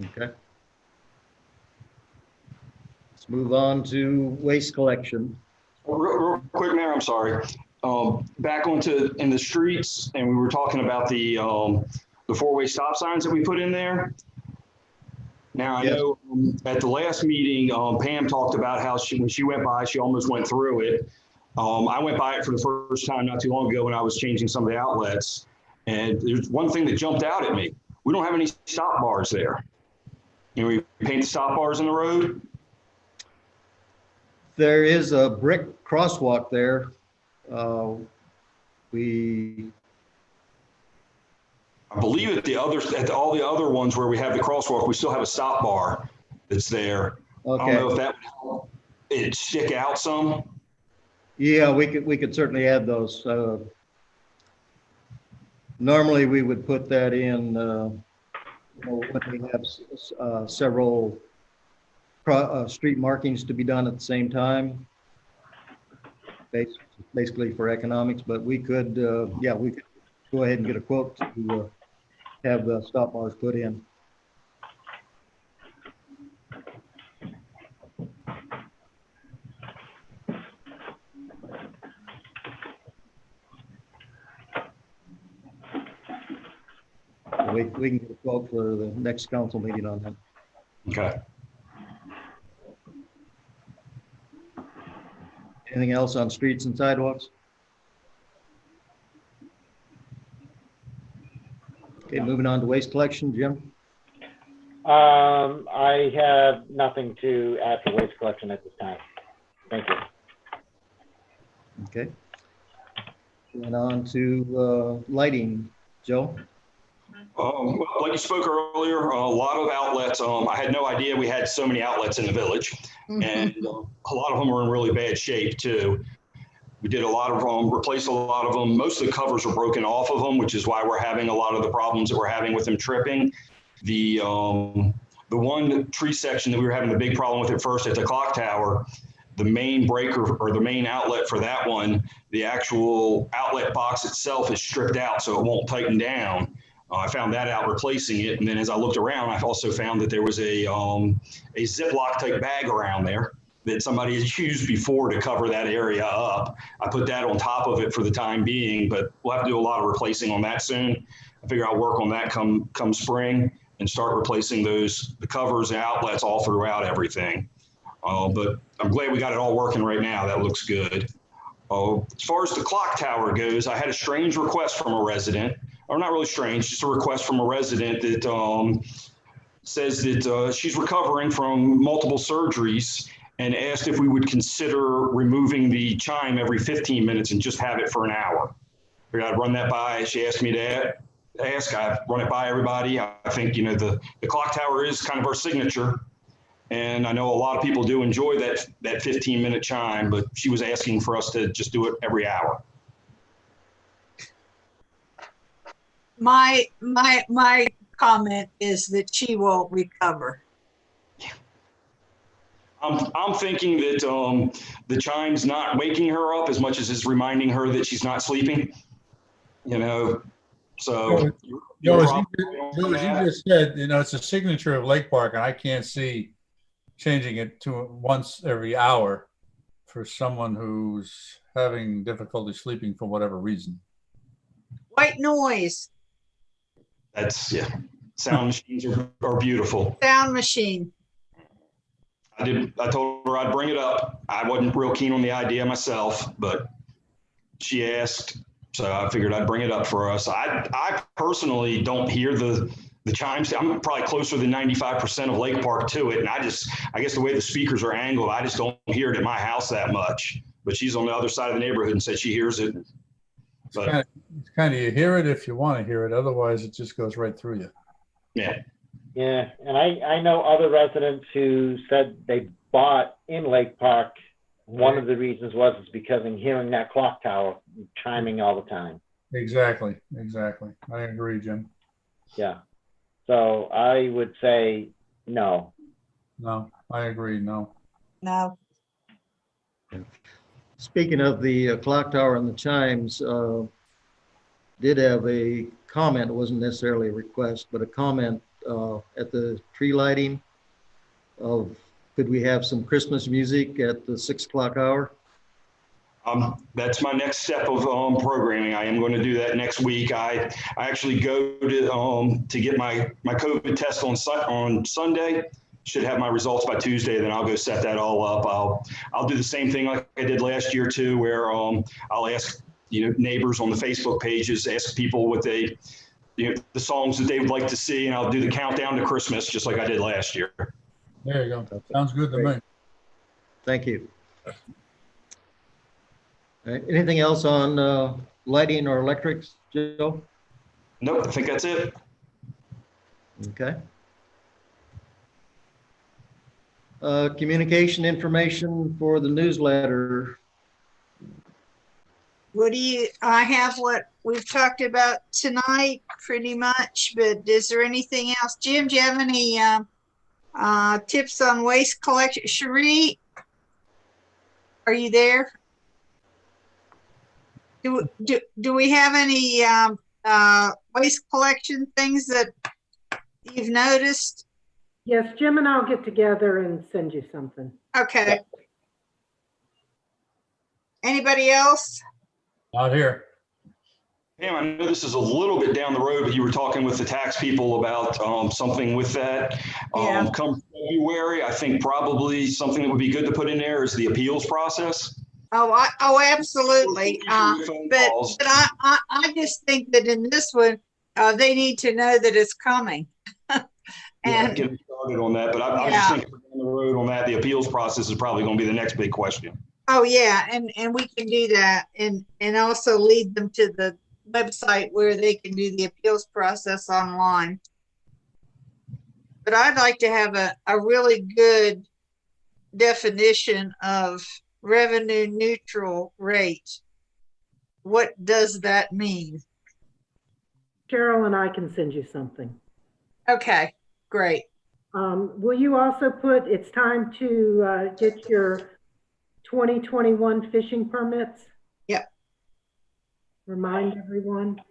S3: Okay. Let's move on to waste collection.
S6: Real quick, Mayor, I'm sorry. Back in the streets, and we were talking about the four-way stop signs that we put in there. Now, I know at the last meeting, Pam talked about how when she went by, she almost went through it. I went by it for the first time not too long ago when I was changing some of the outlets. And there's one thing that jumped out at me. We don't have any stop bars there. You know, we paint the stop bars in the road.
S3: There is a brick crosswalk there. I
S6: believe at all the other ones where we have the crosswalk, we still have a stop bar that's there.
S3: Okay.
S6: I don't know if that would help it stick out some.
S3: Yeah, we could certainly add those. Normally, we would put that in when we have several street markings to be done at the same time, basically for economics. But we could, we could go ahead and get a quote to have the stop bars put in. We can get a quote for the next council meeting on that.
S6: Okay.
S3: Anything else on streets and sidewalks? Okay, moving on to waste collection, Jim.
S5: I have nothing to add to waste collection at this time. Thank you.
S3: Okay. And on to lighting, Joe.
S6: Like you spoke earlier, a lot of outlets. I had no idea we had so many outlets in the village, and a lot of them are in really bad shape too. We did a lot of them, replaced a lot of them. Most of the covers are broken off of them, which is why we're having a lot of the problems that we're having with them tripping. The one tree section that we were having a big problem with at first at the clock tower, the main breaker or the main outlet for that one, the actual outlet box itself is stripped out so it won't tighten down. I found that out replacing it. And then as I looked around, I also found that there was a Ziploc type bag around there that somebody has used before to cover that area up. I put that on top of it for the time being, but we'll have to do a lot of replacing on that soon. I figure I'll work on that come spring and start replacing the covers and outlets all throughout everything. But I'm glad we got it all working right now. That looks good. As far as the clock tower goes, I had a strange request from a resident, or not really strange, just a request from a resident that says that she's recovering from multiple surgeries and asked if we would consider removing the chime every 15 minutes and just have it for an hour. figured I'd run that by. She asked me to ask. I run it by everybody. I think, you know, the clock tower is kind of our signature. And I know a lot of people do enjoy that 15-minute chime, but she was asking for us to just do it every hour.
S2: My comment is that she will recover.
S6: I'm thinking that the chime's not waking her up as much as it's reminding her that she's not sleeping. You know, so.
S4: As you just said, you know, it's a signature of Lake Park, and I can't see changing it to once every hour for someone who's having difficulty sleeping for whatever reason.
S2: White noise.
S6: That's, yeah. Sound machines are beautiful.
S2: Sound machine.
S6: I told her I'd bring it up. I wasn't real keen on the idea myself, but she asked, so I figured I'd bring it up for us. I personally don't hear the chimes. I'm probably closer than 95% of Lake Park to it. And I guess the way the speakers are angled, I just don't hear it at my house that much. But she's on the other side of the neighborhood and said she hears it. But
S4: It's kind of you hear it if you want to hear it. Otherwise, it just goes right through you.
S6: yeah.
S5: Yeah, and I know other residents who said they bought in Lake Park. One of the reasons was because in hearing that clock tower chiming all the time.
S4: Exactly. I agree, Jim.
S5: Yeah. So I would say no.
S4: No, I agree, no.
S2: No.
S3: Speaking of the clock tower and the chimes, did have a comment. It wasn't necessarily a request, but a comment at the tree lighting of, could we have some Christmas music at the 6 o'clock hour?
S6: That's my next step of programming. I am going to do that next week. I actually go to get my COVID test on Sunday. Should have my results by Tuesday. Then I'll go set that all up. I'll do the same thing like I did last year too, where I'll ask neighbors on the Facebook pages, ask people what they the songs that they would like to see, and I'll do the countdown to Christmas just like I did last year.
S4: There you go. Sounds good to me.
S3: Thank you. All right. Anything else on lighting or electrics, Joe?
S6: Nope, I think that's it.
S3: Okay. Communication information for the newsletter.
S2: What I have what we've talked about tonight pretty much, but is there anything else? Jim, do you have any tips on waste collection? Cherie, are you there? Do we have any waste collection things that you've noticed?
S1: Yes, Jim and I'll get together and send you something.
S2: Okay. Anybody else?
S4: Not here.
S6: Pam, I know this is a little bit down the road, but you were talking with the tax people about something with that.
S2: Yeah.
S6: Come February, I think probably something that would be good to put in there is the appeals process.
S2: Oh, absolutely. But I just think that in this one, they need to know that it's coming.
S6: And get started on that, but I just think down the road on that, the appeals process is probably going to be the next big question.
S2: Oh yeah, and we can do that, and also lead them to the website where they can do the appeals process online. But I'd like to have a really good definition of revenue neutral rate. What does that mean?
S1: Cheryl and I can send you something.
S2: Okay, great.
S1: Will you also put, it's time to get your 2021 fishing permits?
S2: Yep.
S1: Remind everyone.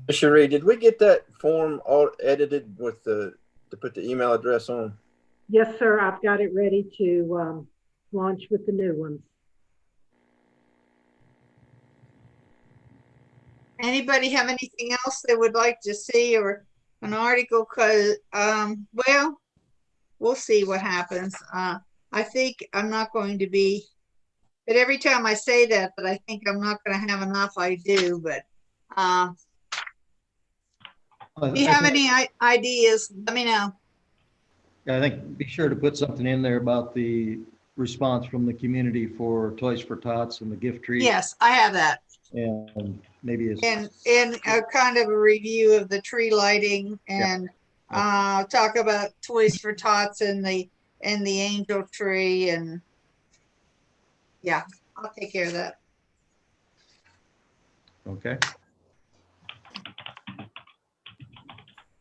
S7: Cherie, did we get that form all edited with to put the email address on?
S1: Yes, sir. I've got it ready to launch with the new ones.
S2: Anybody have anything else they would like to see or an article? Cause well, we'll see what happens. I think I'm not going to be, but every time I say that, but I think I'm not going to have enough, I do, but if you have any ideas, let me know.
S3: I think be sure to put something in there about the response from the community for Toys for Tots and the gift tree.
S2: Yes, I have that.
S3: And maybe it's.
S2: And a kind of a review of the tree lighting and talk about Toys for Tots and the angel tree and yeah, I'll take care of that.
S3: Okay.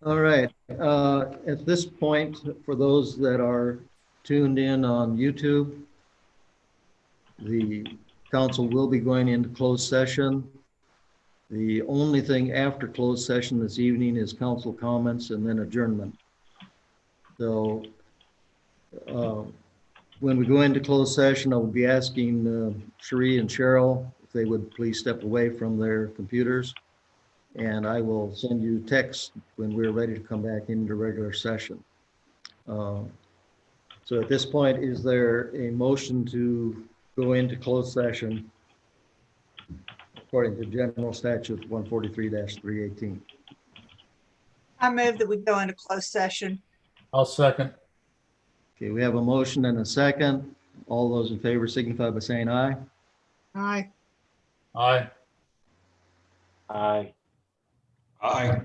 S3: All right. At this point, for those that are tuned in on YouTube, the council will be going into closed session. The only thing after closed session this evening is council comments and then adjournment. So when we go into closed session, I will be asking Cherie and Cheryl if they would please step away from their computers. And I will send you text when we're ready to come back into regular session. So at this point, is there a motion to go into closed session according to General Statute 143-318?
S2: I move that we go into closed session.
S4: I'll second.
S3: Okay, we have a motion and a second. All those in favor signify by saying aye.
S2: Aye.
S4: Aye.
S5: Aye.
S6: Aye.